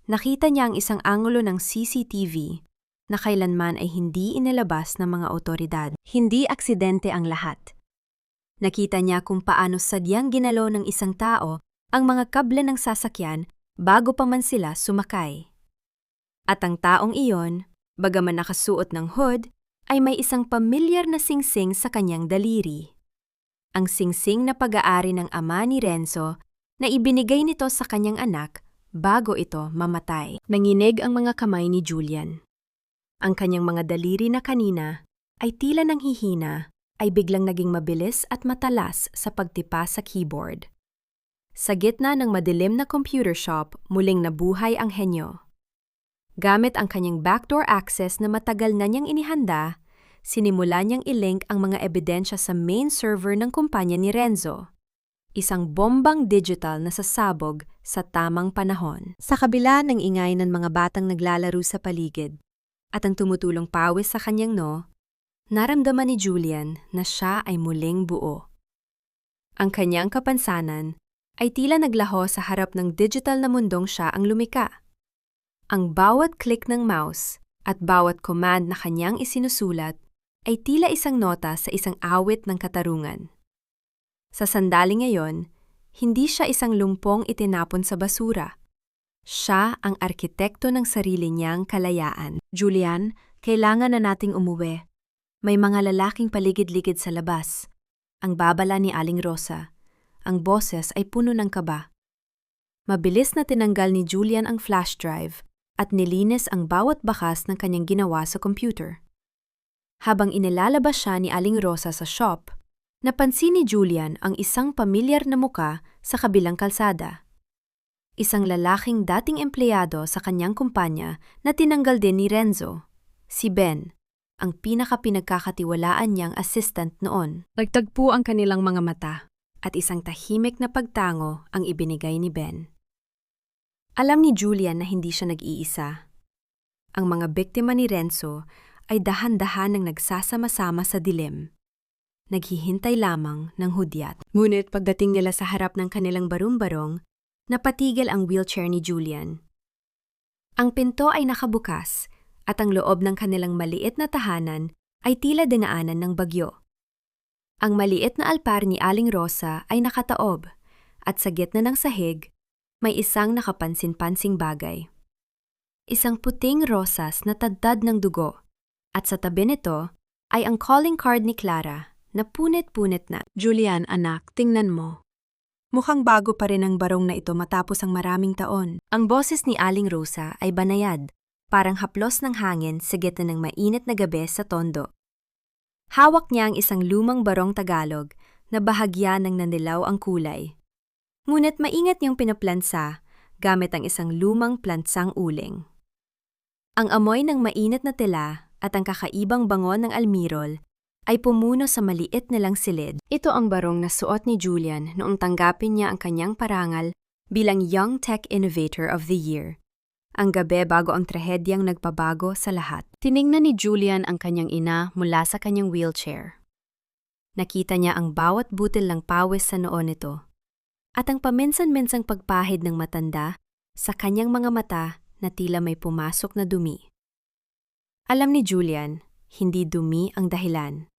nakita niya ang isang angulo ng CCTV na kailanman ay hindi inilabas ng mga otoridad. Hindi aksidente ang lahat. Nakita niya kung paano sadyang ginalaw ng isang tao ang mga kable ng sasakyan bago pa man sila sumakay. At ang taong iyon, bagaman nakasuot ng hood, ay may isang pamilyar na singsing sa kanyang daliri. Ang singsing na pag-aari ng ama ni Renzo na ibinigay nito sa kanyang anak bago ito mamatay. Nanginig ang mga kamay ni Julian. Ang kanyang mga daliri na kanina ay tila nang hihina ay biglang naging mabilis at matalas sa pagtipa sa keyboard. Sa gitna ng madilim na computer shop, muling nabuhay ang henyo. Gamit ang kanyang backdoor access na matagal na niyang inihanda, sinimula niyang i-link ang mga ebidensya sa main server ng kumpanya ni Renzo. Isang bombang digital na sasabog sa tamang panahon. Sa kabila ng ingay ng mga batang naglalaro sa paligid, at ang tumutulong pawis sa kanyang naramdaman ni Julian na siya ay muling buo. Ang kanyang kapansanan ay tila naglaho sa harap ng digital na mundong siya ang lumika. Ang bawat click ng mouse at bawat command na kanyang isinusulat ay tila isang nota sa isang awit ng katarungan. Sa sandaling ngayon, hindi siya isang lumpong itinapon sa basura. Siya ang arkitekto ng sarili niyang kalayaan. Julian, kailangan na nating umuwi. May mga lalaking paligid-ligid sa labas. Ang babala ni Aling Rosa. Ang boses ay puno ng kaba. Mabilis na tinanggal ni Julian ang flash drive at nilinis ang bawat bakas ng kanyang ginawa sa computer. Habang inilalabas siya ni Aling Rosa sa shop, napansin ni Julian ang isang pamilyar na muka sa kabilang kalsada. Isang lalaking dating empleyado sa kanyang kumpanya na tinanggal din ni Renzo, si Ben, ang pinaka-pinagkakatiwalaan niyang assistant noon. Nagtagpo ang kanilang mga mata at isang tahimik na pagtango ang ibinigay ni Ben. Alam ni Julian na hindi siya nag-iisa. Ang mga biktima ni Renzo ay dahan-dahan nang nagsasama-sama sa dilim. Naghihintay lamang ng hudyat. Ngunit pagdating nila sa harap ng kanilang barong-barong, napatigil ang wheelchair ni Julian. Ang pinto ay nakabukas at ang loob ng kanilang maliit na tahanan ay tila dinaanan ng bagyo. Ang maliit na alpar ni Aling Rosa ay nakataob at sa gitna ng sahig, may isang nakapansin-pansing bagay. Isang puting rosas na tadtad ng dugo at sa tabi nito ay ang calling card ni Clara na punit-punit na. Julian, anak, tingnan mo. Mukhang bago pa rin ang barong na ito matapos ang maraming taon. Ang boses ni Aling Rosa ay banayad, parang haplos ng hangin sa gitna ng mainit na gabi sa tondo. Hawak niya ang isang lumang barong Tagalog na bahagya ng nanilaw ang kulay. Ngunit maingat niyang pinaplansa gamit ang isang lumang plansang uling. Ang amoy ng mainit na tela at ang kakaibang bango ng almirol ay pumuno sa maliit nilang silid. Ito ang barong na suot ni Julian noong tanggapin niya ang kanyang parangal bilang Young Tech Innovator of the Year. Ang gabi bago ang trahedyang nagpabago sa lahat. Tiningnan ni Julian ang kanyang ina mula sa kanyang wheelchair. Nakita niya ang bawat butil ng pawis sa noo nito at ang paminsan-minsang pagpahid ng matanda sa kanyang mga mata na tila may pumasok na dumi. Alam ni Julian, hindi dumi ang dahilan.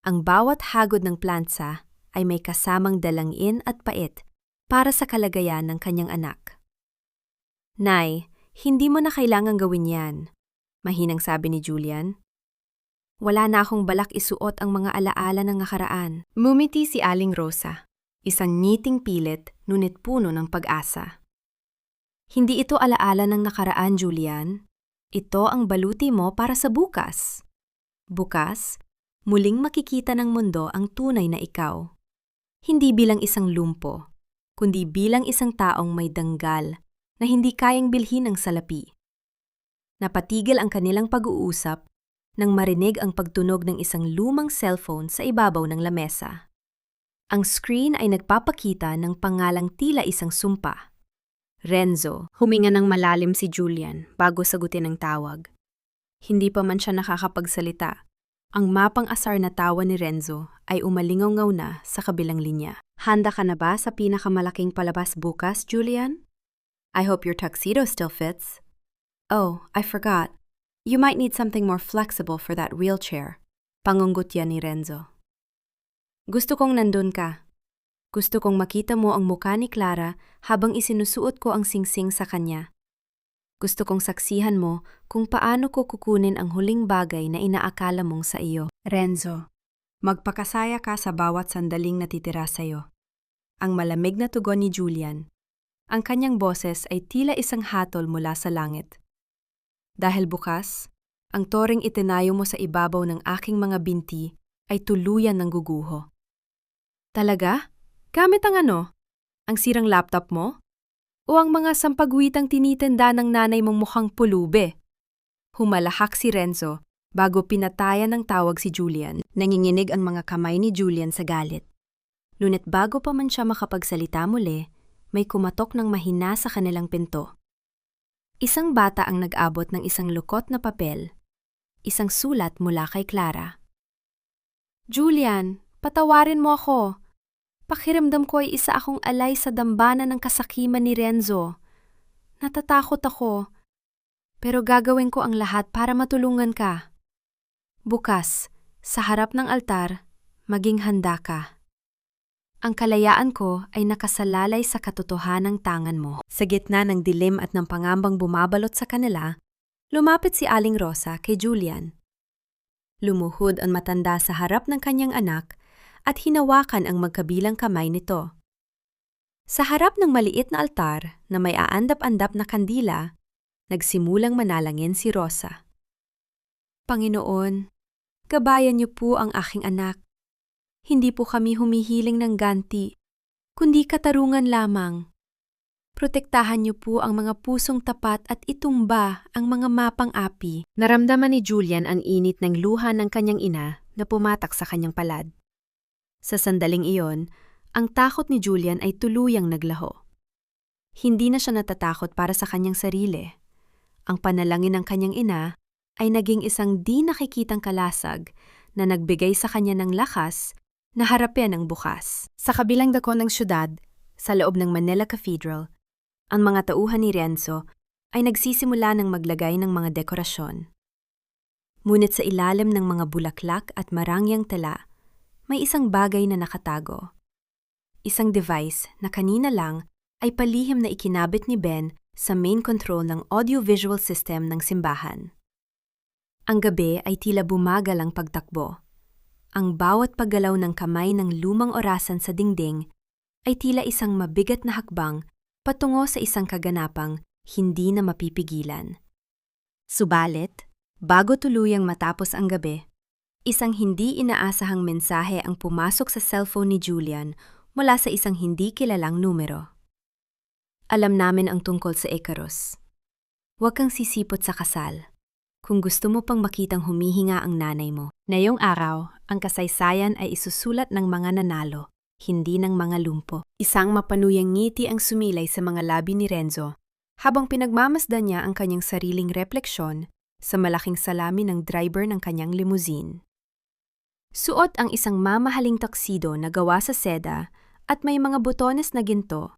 Ang bawat hagod ng plansa ay may kasamang dalangin at pait para sa kalagayan ng kanyang anak. Nay, hindi mo na kailangang gawin yan, mahinang sabi ni Julian. Wala na akong balak isuot ang mga alaala ng nakaraan. Mumiti si Aling Rosa, isang ngiting pilit ngunit puno ng pag-asa. Hindi ito alaala ng nakaraan, Julian. Ito ang baluti mo para sa bukas. Bukas, muling makikita ng mundo ang tunay na ikaw. Hindi bilang isang lumpo, kundi bilang isang taong may danggal na hindi kayang bilhin ng salapi. Napatigil ang kanilang pag-uusap nang marinig ang pagtunog ng isang lumang cellphone sa ibabaw ng lamesa. Ang screen ay nagpapakita ng pangalang tila isang sumpa. Renzo. Huminga ng malalim si Julian bago sagutin ang tawag. Hindi pa man siya nakakapagsalita. Ang mapang asar na tawa ni Renzo ay umalingaw-ngaw na sa kabilang linya. Handa ka na ba sa pinakamalaking palabas bukas, Julian? I hope your tuxedo still fits. Oh, I forgot. You might need something more flexible for that wheelchair. Pangunggot yan ni Renzo. Gusto kong nandun ka. Gusto kong makita mo ang mukha ni Clara habang isinusuot ko ang singsing sa kanya. Gusto kong saksihan mo kung paano ko kukunin ang huling bagay na inaakala mong sa iyo. Renzo, magpakasaya ka sa bawat sandaling natitira sa iyo. Ang malamig na tugon ni Julian. Ang kanyang boses ay tila isang hatol mula sa langit. Dahil bukas, ang toring itinayo mo sa ibabaw ng aking mga binti ay tuluyan ng guguho. Talaga? Gamit ang ano? Ang sirang laptop mo? O ang mga sampagwitang tinitenda ng nanay mong mukhang pulube? Humalahak si Renzo bago pinatayan ng tawag si Julian. Nanginginig ang mga kamay ni Julian sa galit. Ngunit bago pa man siya makapagsalita muli, may kumatok ng mahina sa kanilang pinto. Isang bata ang nag-abot ng isang lukot na papel. Isang sulat mula kay Clara. Julian, patawarin mo ako. Pakiramdam ko ay isa akong alay sa dambana ng kasakiman ni Renzo. Natatakot ako, pero gagawin ko ang lahat para matulungan ka. Bukas, sa harap ng altar, maging handa ka. Ang kalayaan ko ay nakasalalay sa katotohanang tangan mo. Sa gitna ng dilim at ng pangambang bumabalot sa kanila, lumapit si Aling Rosa kay Julian. Lumuhod ang matanda sa harap ng kanyang anak at hinawakan ang magkabilang kamay nito. Sa harap ng maliit na altar na may aandap-andap na kandila, nagsimulang manalangin si Rosa. Panginoon, gabayan niyo po ang aking anak. Hindi po kami humihiling ng ganti, kundi katarungan lamang. Protektahan niyo po ang mga pusong tapat at itumba ang mga mapang api. Naramdaman ni Julian ang init ng luha ng kanyang ina na pumatak sa kanyang palad. Sa sandaling iyon, ang takot ni Julian ay tuluyang naglaho. Hindi na siya natatakot para sa kanyang sarili. Ang panalangin ng kanyang ina ay naging isang di nakikitang kalasag na nagbigay sa kanya ng lakas na harapin ang bukas. Sa kabilang dako ng syudad, sa loob ng Manila Cathedral, ang mga tauhan ni Renzo ay nagsisimula ng maglagay ng mga dekorasyon. Ngunit sa ilalim ng mga bulaklak at marangyang tela, may isang bagay na nakatago. Isang device na kanina lang ay palihim na ikinabit ni Ben sa main control ng audio-visual system ng simbahan. Ang gabi ay tila bumagal ang pagtakbo. Ang bawat paggalaw ng kamay ng lumang orasan sa dingding ay tila isang mabigat na hakbang patungo sa isang kaganapang hindi na mapipigilan. Subalit, bago tuluyang matapos ang gabi, isang hindi inaasahang mensahe ang pumasok sa cellphone ni Julian mula sa isang hindi kilalang numero. Alam namin ang tungkol sa Icarus. Huwag kang sisipot sa kasal. Kung gusto mo pang makitang humihinga ang nanay mo. Ngayong araw, ang kasaysayan ay isusulat ng mga nanalo, hindi ng mga lumpo. Isang mapanuyang ngiti ang sumilay sa mga labi ni Renzo, habang pinagmamasdan niya ang kanyang sariling refleksyon sa malaking salamin ng driver ng kanyang limousine. Suot ang isang mamahaling taksido na gawa sa seda at may mga butones na ginto.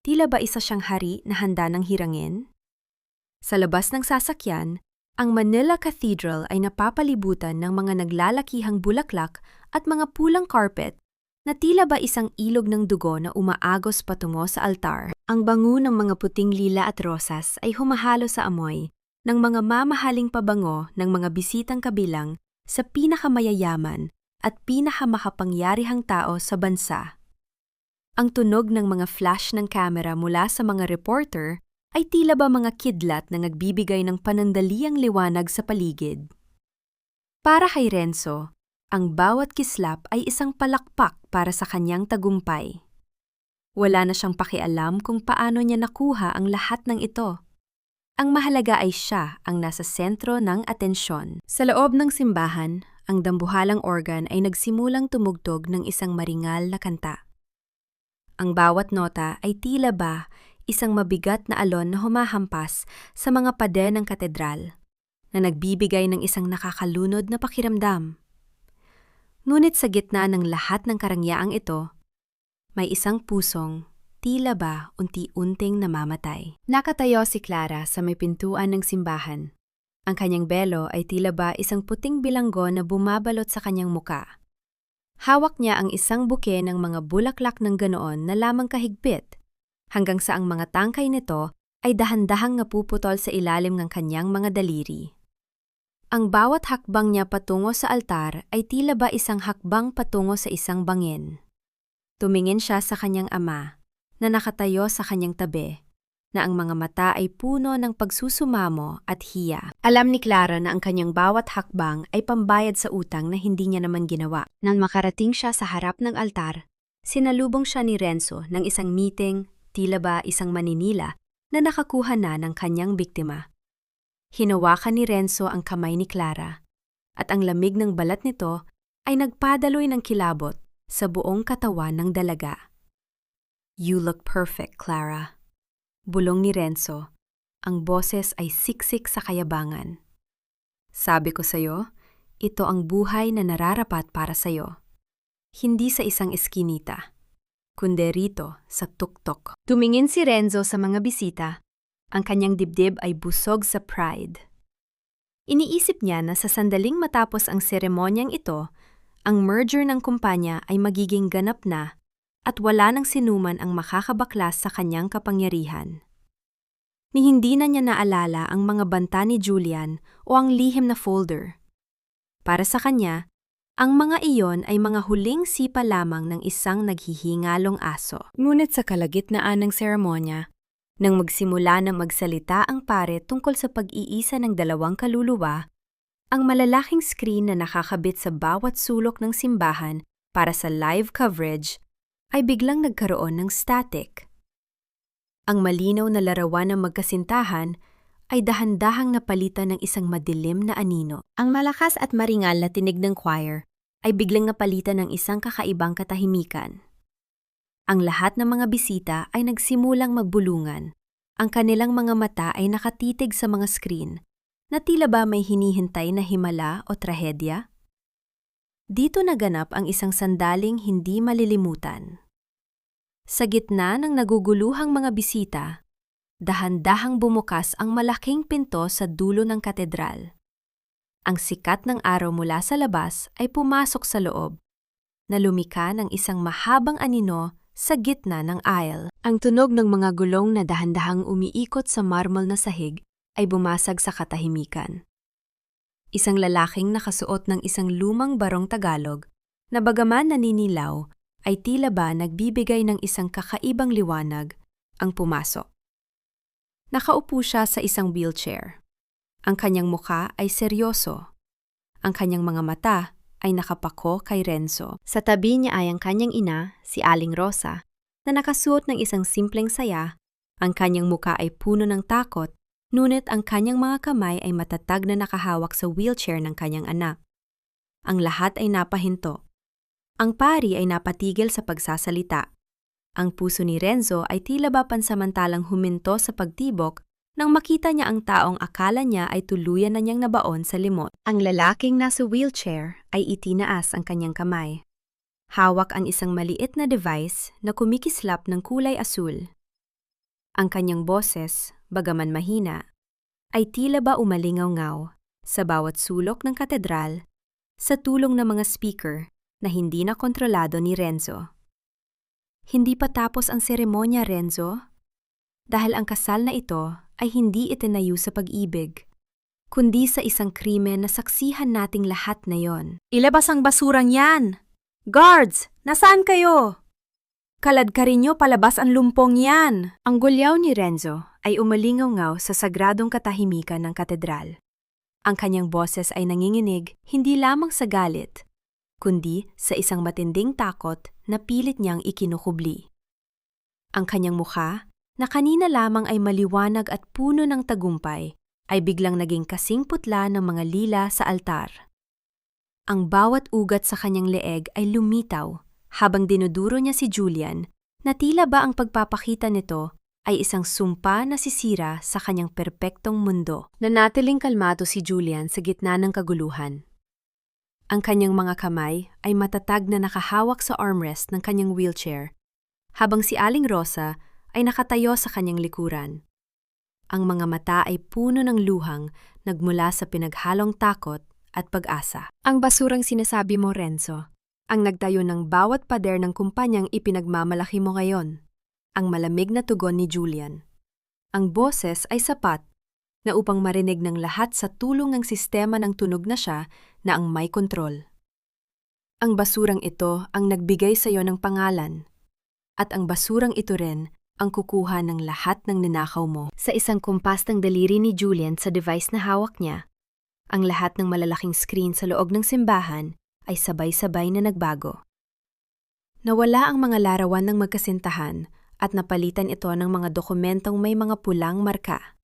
Tila ba isa siyang hari na handa ng hirangin? Sa labas ng sasakyan, ang Manila Cathedral ay napapalibutan ng mga naglalakihang bulaklak at mga pulang carpet na tila ba isang ilog ng dugo na umaagos patungo sa altar. Ang bango ng mga puting lila at rosas ay humahalo sa amoy ng mga mamahaling pabango ng mga bisitang kabilang sa pinakamayayaman at pinakamakapangyarihang tao sa bansa. Ang tunog ng mga flash ng kamera mula sa mga reporter ay tila ba mga kidlat na nagbibigay ng panandaliang liwanag sa paligid. Para kay Renzo, ang bawat kislap ay isang palakpak para sa kanyang tagumpay. Wala na siyang pakialam kung paano niya nakuha ang lahat ng ito. Ang mahalaga ay siya ang nasa sentro ng atensyon. Sa loob ng simbahan, ang dambuhalang organ ay nagsimulang tumugtog ng isang maringal na kanta. Ang bawat nota ay tila ba isang mabigat na alon na humahampas sa mga pader ng katedral, na nagbibigay ng isang nakakalunod na pakiramdam. Ngunit sa gitna ng lahat ng karangyaang ito, may isang pusong tila ba unti-unting namamatay. Nakatayo si Clara sa may pintuan ng simbahan. Ang kanyang belo ay tila ba isang puting bilanggo na bumabalot sa kanyang muka. Hawak niya ang isang buke ng mga bulaklak ng ganoon na lamang kahigpit, hanggang sa ang mga tangkay nito ay dahan-dahang napuputol sa ilalim ng kanyang mga daliri. Ang bawat hakbang niya patungo sa altar ay tila ba isang hakbang patungo sa isang bangin. Tumingin siya sa kanyang ama, na nakatayo sa kanyang tabi, na ang mga mata ay puno ng pagsusumamo at hiya. Alam ni Clara na ang kanyang bawat hakbang ay pambayad sa utang na hindi niya naman ginawa. Nang makarating siya sa harap ng altar, sinalubong siya ni Renzo ng isang meeting, tila ba isang maninila na nakakuha na ng kanyang biktima. Hinawakan ni Renzo ang kamay ni Clara, at ang lamig ng balat nito ay nagpadaloy ng kilabot sa buong katawan ng dalaga. "You look perfect, Clara." Bulong ni Renzo, ang boses ay siksik sa kayabangan. "Sabi ko sa'yo, ito ang buhay na nararapat para sa'yo. Hindi sa isang eskinita, kundi rito sa tuktok." Tumingin si Renzo sa mga bisita. Ang kanyang dibdib ay busog sa pride. Iniisip niya na sa sandaling matapos ang seremonyang ito, ang merger ng kumpanya ay magiging ganap na at wala nang sinuman ang makakabaklas sa kanyang kapangyarihan. Ni hindi na niya naalala ang mga banta ni Julian o ang lihim na folder. Para sa kanya, ang mga iyon ay mga huling sipa lamang ng isang naghihingalong aso. Ngunit sa kalagitnaan ng seremonya, nang magsimula na magsalita ang pare tungkol sa pag-iisa ng dalawang kaluluwa, ang malalaking screen na nakakabit sa bawat sulok ng simbahan para sa live coverage ay biglang nagkaroon ng static. Ang malinaw na larawan ng magkasintahan ay dahan-dahang napalitan ng isang madilim na anino. Ang malakas at maringal na tinig ng choir ay biglang napalitan ng isang kakaibang katahimikan. Ang lahat ng mga bisita ay nagsimulang magbulungan. Ang kanilang mga mata ay nakatitig sa mga screen na tila ba may hinihintay na himala o trahedya. Dito naganap ang isang sandaling hindi malilimutan. Sa gitna ng naguguluhang mga bisita, dahan-dahang bumukas ang malaking pinto sa dulo ng katedral. Ang sikat ng araw mula sa labas ay pumasok sa loob, na lumika ng isang mahabang anino sa gitna ng aisle. Ang tunog ng mga gulong na dahan-dahang umiikot sa marmol na sahig ay bumasag sa katahimikan. Isang lalaking nakasuot ng isang lumang barong Tagalog na bagaman naninilaw ay tila ba nagbibigay ng isang kakaibang liwanag ang pumasok. Nakaupo siya sa isang wheelchair.
Ang kanyang mukha ay seryoso. Ang kanyang mga mata ay nakapako kay Renzo. Sa tabi niya ay ang kanyang ina, si Aling Rosa, na nakasuot ng isang simpleng saya. Ang kanyang mukha ay puno ng takot, ngunit ang kanyang mga kamay ay matatag na nakahawak sa wheelchair ng kanyang anak. Ang lahat ay napahinto. Ang pari ay napatigil sa pagsasalita. Ang puso ni Renzo ay tila ba pansamantalang huminto sa pagtibok nang makita niya ang taong akala niya ay tuluyan na niyang nabaon sa limot. Ang lalaking nasa wheelchair ay itinaas ang kanyang kamay. Hawak ang isang maliit na device na kumikislap ng kulay asul. Ang kanyang boses, bagaman mahina, ay tila ba umalingaw-ngaw sa bawat sulok ng katedral sa tulong ng mga speaker na hindi na kontrolado ni Renzo. Hindi pa tapos ang seremonya, Renzo, dahil ang kasal na ito ay hindi itinayo sa pag-ibig, kundi sa isang krimen na saksihan nating lahat na yon. Ilabas ang basurang yan! Guards! Nasaan kayo? Kalad ka rin nyo palabas ang lumpong yan! Ang gulyaw ni Renzo ay umalingaw-ngaw sa sagradong katahimikan ng katedral. Ang kanyang boses ay nanginginig hindi lamang sa galit, kundi sa isang matinding takot na pilit niyang ikinukubli. Ang kanyang mukha, na kanina lamang ay maliwanag at puno ng tagumpay, ay biglang naging kasing putla ng mga lila sa altar. Ang bawat ugat sa kanyang leeg ay lumitaw habang dinuduro niya si Julian na tila ba ang pagpapakita nito ay isang sumpa na sisira sa kanyang perpektong mundo. Nanatiling kalmado si Julian sa gitna ng kaguluhan. Ang kanyang mga kamay ay matatag na nakahawak sa armrest ng kanyang wheelchair, habang si Aling Rosa ay nakatayo sa kanyang likuran. Ang mga mata ay puno ng luhang nagmula sa pinaghalong takot at pag-asa. Ang basurang sinasabi mo, Renzo, ang nagtayo ng bawat pader ng kumpanyang ipinagmamalaki mo ngayon. Ang malamig na tugon ni Julian. Ang boses ay sapat na upang marinig ng lahat sa tulong ng sistema ng tunog na siya na ang may kontrol. Ang basurang ito ang nagbigay sa iyo ng pangalan, at ang basurang ito rin ang kukuha ng lahat ng ninakaw mo. Sa isang kumpas ng daliri ni Julian sa device na hawak niya, ang lahat ng malalaking screen sa loob ng simbahan ay sabay-sabay na nagbago. Nawala ang mga larawan ng magkasintahan at napalitan ito ng mga dokumentong may mga pulang marka.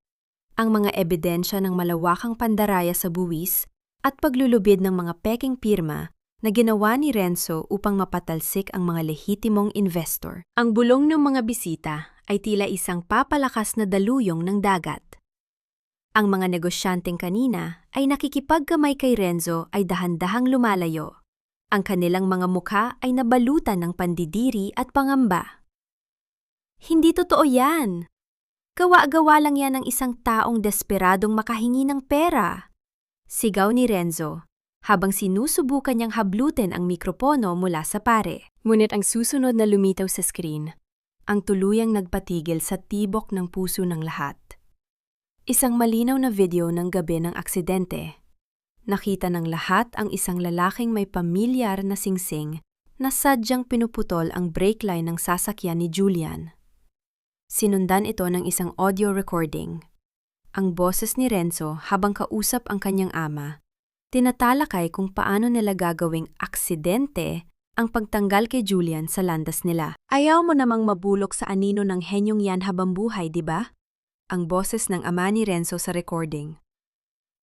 Ang mga ebidensya ng malawakang pandaraya sa buwis at paglulubid ng mga peking pirma na ginawa ni Renzo upang mapatalsik ang mga lehitimong investor. Ang bulong ng mga bisita ay tila isang papalakas na daluyong ng dagat. Ang mga negosyanteng kanina ay nakikipagkamay kay Renzo ay dahan-dahang lumalayo. Ang kanilang mga mukha ay nabalutan ng pandidiri at pangamba. Hindi totoo yan! Gawa-gawa lang yan ng isang taong desperadong makahingi ng pera. Sigaw ni Renzo, habang sinusubukan niyang hablutin ang mikropono mula sa pare. Ngunit ang susunod na lumitaw sa screen, ang tuluyang nagpatigil sa tibok ng puso ng lahat. Isang malinaw na video ng gabi ng aksidente. Nakita ng lahat ang isang lalaking may pamilyar na singsing na sadyang pinuputol ang brake line ng sasakyan ni Julian. Sinundan ito ng isang audio recording. Ang boses ni Renzo habang kausap ang kanyang ama, tinatalakay kung paano nila gagawing aksidente ang pagtanggal kay Julian sa landas nila. Ayaw mo namang mabulok sa anino ng henyong yan habang buhay, di ba? Ang boses ng ama ni Renzo sa recording.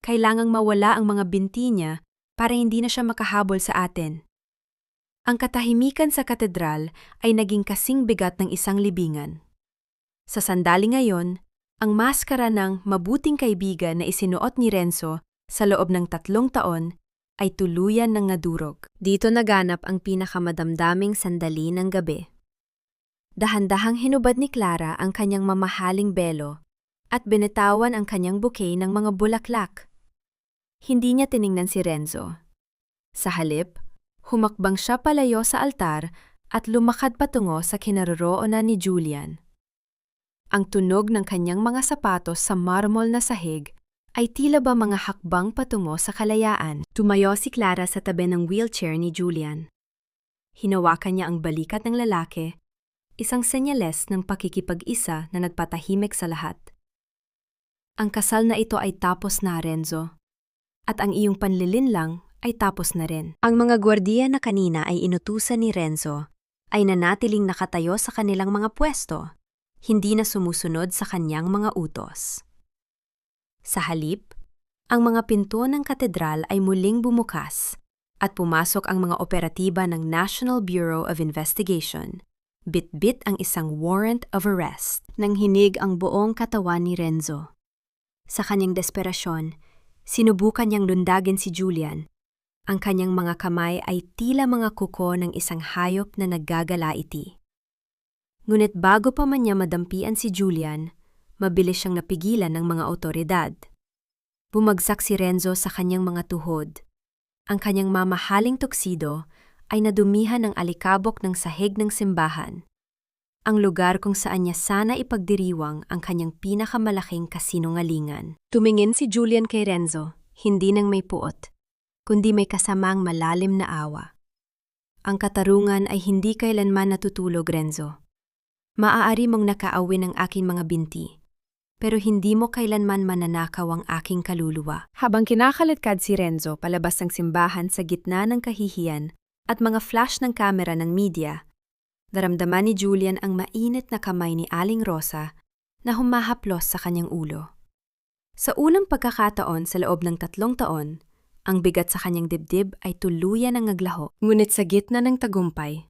Kailangang mawala ang mga binti niya para hindi na siya makahabol sa atin. Ang katahimikan sa katedral ay naging kasing bigat ng isang libingan. Sa sandali ngayon, ang maskara ng mabuting kaibigan na isinuot ni Renzo sa loob ng 3 taon ay tuluyan ng nadurog. Dito naganap ang pinakamadamdaming sandali ng gabi. Dahan-dahang hinubad ni Clara ang kanyang mamahaling belo at binitawan ang kanyang bouquet ng mga bulaklak. Hindi niya tiningnan si Renzo. Sa halip, humakbang siya palayo sa altar at lumakad patungo sa kinaroroonan ni Julian. Ang tunog ng kanyang mga sapatos sa marmol na sahig ay tila ba mga hakbang patungo sa kalayaan. Tumayo si Clara sa tabi ng wheelchair ni Julian. Hinawakan niya ang balikat ng lalaki, isang senyales ng pakikipag-isa na nagpatahimik sa lahat.
Ang kasal na ito ay tapos na, Renzo. At ang iyong panlilinlang ay tapos na rin. Ang mga gwardiya na kanina ay inutusan ni Renzo ay nanatiling nakatayo sa kanilang mga pwesto, hindi na sumusunod sa kanyang mga utos. Sa halip, ang mga pinto ng katedral ay muling bumukas at pumasok ang mga operatiba ng National Bureau of Investigation. Bit-bit ang isang warrant of arrest nang hinig ang buong katawan ni Renzo. Sa kanyang desperasyon, sinubukan niyang lundagin si Julian. Ang kanyang mga kamay ay tila mga kuko ng isang hayop na naggagalaiti. Ngunit bago pa man niya madampian si Julian, mabilis siyang napigilan ng mga otoridad. Bumagsak si Renzo sa kanyang mga tuhod. Ang kanyang mamahaling tuksido ay nadumihan ng alikabok ng sahig ng simbahan, ang lugar kung saan niya sana ipagdiriwang ang kanyang pinakamalaking kasinungalingan. Tumingin si Julian kay Renzo, hindi nang may puot, kundi may kasamang malalim na awa. Ang katarungan ay hindi kailanman natutulog, Renzo. Maaari mong nakaawin ang aking mga binti, pero hindi mo kailanman mananakaw ang aking kaluluwa. Habang kinakalitkad si Renzo palabas ng simbahan sa gitna ng kahihiyan at mga flash ng kamera ng media, naramdaman ni Julian ang mainit na kamay ni Aling Rosa na humahaplos sa kanyang ulo. Sa unang pagkakataon sa loob ng 3 taon, ang bigat sa kanyang dibdib ay tuluyan ang naglaho. Ngunit sa gitna ng tagumpay,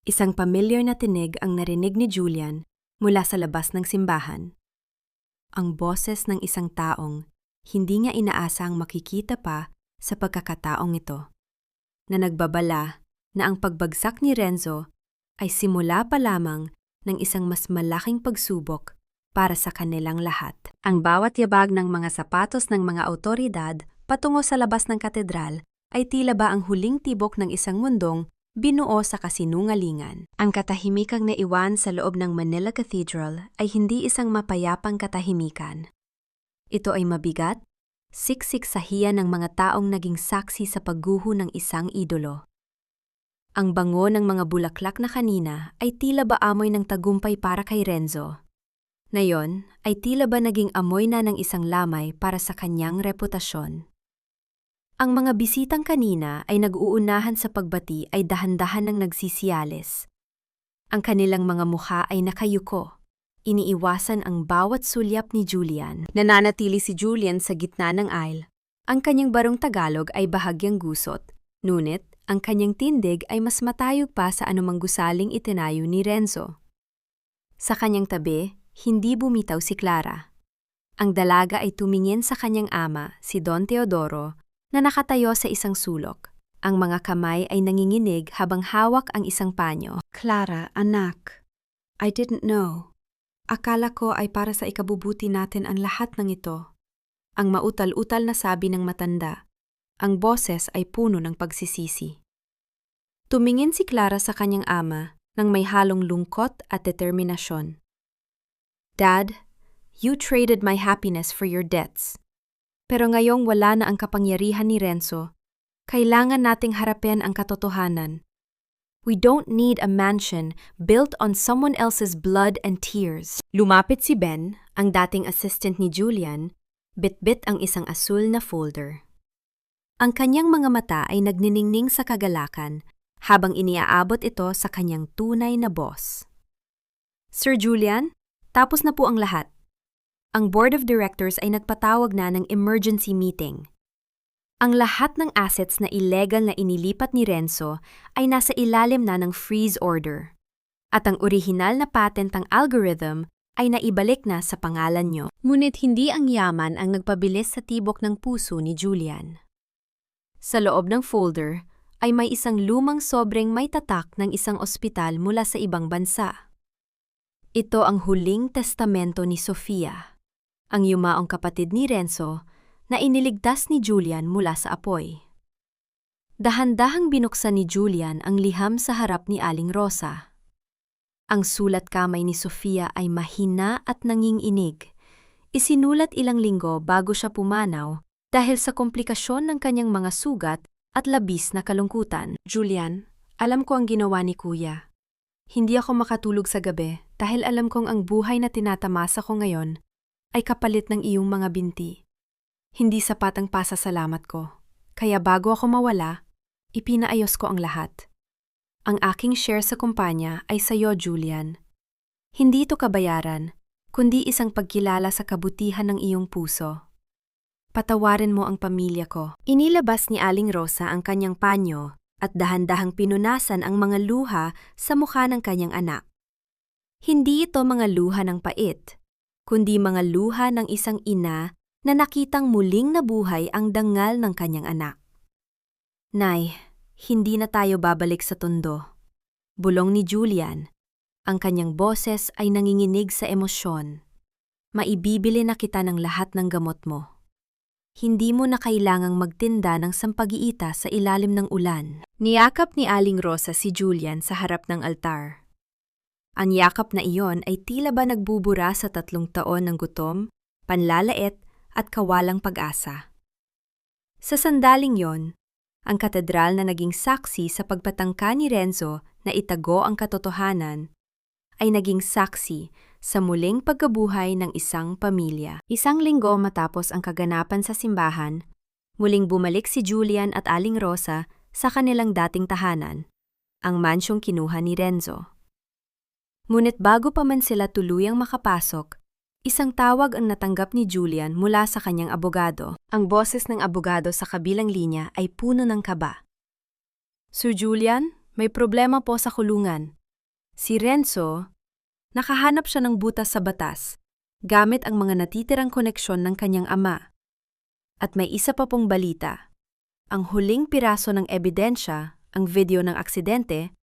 isang pamilyar na tinig ang narinig ni Julian mula sa labas ng simbahan. Ang boses ng isang taong hindi niya inaasang makikita pa sa pagkakataong ito, na nagbabala na ang pagbagsak ni Renzo ay simula pa lamang ng isang mas malaking pagsubok para sa kanilang lahat. Ang bawat yabag ng mga sapatos ng mga awtoridad patungo sa labas ng katedral ay tila ba ang huling tibok ng isang mundong binuo sa kasinungalingan. Ang katahimikang naiwan sa loob ng Manila Cathedral ay hindi isang mapayapang katahimikan. Ito ay mabigat, siksik sa hiya ng mga taong naging saksi sa pagguho ng isang idolo. Ang bango ng mga bulaklak na kanina ay tila ba amoy ng tagumpay para kay Renzo. Ngayon ay tila ba naging amoy na ng isang lamay para sa kanyang reputasyon. Ang mga bisitang kanina ay nag-uunahan sa pagbati ay dahan-dahan ng nagsisiyales. Ang kanilang mga mukha ay nakayuko. Iniiwasan ang bawat sulyap ni Julian. Nananatili si Julian sa gitna ng aisle. Ang kanyang barong Tagalog ay bahagyang gusot, ngunit ang kanyang tindig ay mas matayog pa sa anumang gusaling itinayo ni Renzo. Sa kanyang tabi, hindi bumitaw si Clara. Ang dalaga ay tumingin sa kanyang ama, si Don Teodoro, na nakatayo sa isang sulok. Ang mga kamay ay nanginginig habang hawak ang isang panyo. Clara, anak, I didn't know. Akala ko ay para sa ikabubuti natin ang lahat ng ito. Ang mautal-utal na sabi ng matanda. Ang boses ay puno ng pagsisisi. Tumingin si Clara sa kanyang ama nang may halong lungkot at determinasyon. Dad, you traded my happiness for your debts. Pero ngayong wala na ang kapangyarihan ni Renzo, kailangan nating harapin ang katotohanan. We don't need a mansion built on someone else's blood and tears. Lumapit si Ben, ang dating assistant ni Julian, bit-bit ang isang asul na folder. Ang kanyang mga mata ay nagniningning sa kagalakan habang iniaabot ito sa kanyang tunay na boss. Sir Julian, tapos na po ang lahat. Ang board of directors ay nagpatawag na ng emergency meeting. Ang lahat ng assets na illegal na inilipat ni Renzo ay nasa ilalim na ng freeze order. At ang orihinal na patent ng algorithm ay naibalik na sa pangalan nyo. Ngunit hindi ang yaman ang nagpabilis sa tibok ng puso ni Julian. Sa loob ng folder ay may isang lumang sobreng may tatak ng isang ospital mula sa ibang bansa. Ito ang huling testamento ni Sofia, ang yumaong kapatid ni Renzo na iniligtas ni Julian mula sa apoy. Dahan-dahang binuksan ni Julian ang liham sa harap ni Aling Rosa. Ang sulat kamay ni Sofia ay mahina at nanginginig. Isinulat ilang linggo bago siya pumanaw dahil sa komplikasyon ng kanyang mga sugat at labis na kalungkutan. Julian, alam ko ang ginawa ni Kuya. Hindi ako makatulog sa gabi dahil alam kong ang buhay na tinatamasa ko ngayon ay kapalit ng iyong mga binti. Hindi sapat ang pasasalamat ko, kaya bago ako mawala, ipinaayos ko ang lahat. Ang aking share sa kumpanya ay sa iyo, Julian. Hindi ito kabayaran, kundi isang pagkilala sa kabutihan ng iyong puso. Patawarin mo ang pamilya ko. Inilabas ni Aling Rosa ang kanyang panyo at dahan-dahang pinunasan ang mga luha sa mukha ng kanyang anak. Hindi ito mga luha ng pait, kundi mga luha ng isang ina na nakitang muling nabuhay ang dangal ng kanyang anak. Nay, hindi na tayo babalik sa tondo. Bulong ni Julian. Ang kanyang boses ay nanginginig sa emosyon. Maibibili na kita ng lahat ng gamot mo. Hindi mo na kailangang magtinda ng sampagiita sa ilalim ng ulan. Niyakap ni Aling Rosa si Julian sa harap ng altar. Ang yakap na iyon ay tila ba nagbubura sa 3 taon ng gutom, panlalait at kawalang pag-asa. Sa sandaling yon, ang katedral na naging saksi sa pagpatangka ni Renzo na itago ang katotohanan ay naging saksi sa muling pagkabuhay ng isang pamilya. Isang linggo matapos ang kaganapan sa simbahan, muling bumalik si Julian at Aling Rosa sa kanilang dating tahanan, ang mansyong kinuha ni Renzo. Ngunit bago pa man sila tuluyang makapasok, isang tawag ang natanggap ni Julian mula sa kanyang abogado. Ang boses ng abogado sa kabilang linya ay puno ng kaba. Sir Julian, may problema po sa kulungan. Si Renzo, nakahanap siya ng butas sa batas, gamit ang mga natitirang koneksyon ng kanyang ama. At may isa pa pong balita. Ang huling piraso ng ebidensya, ang video ng aksidente,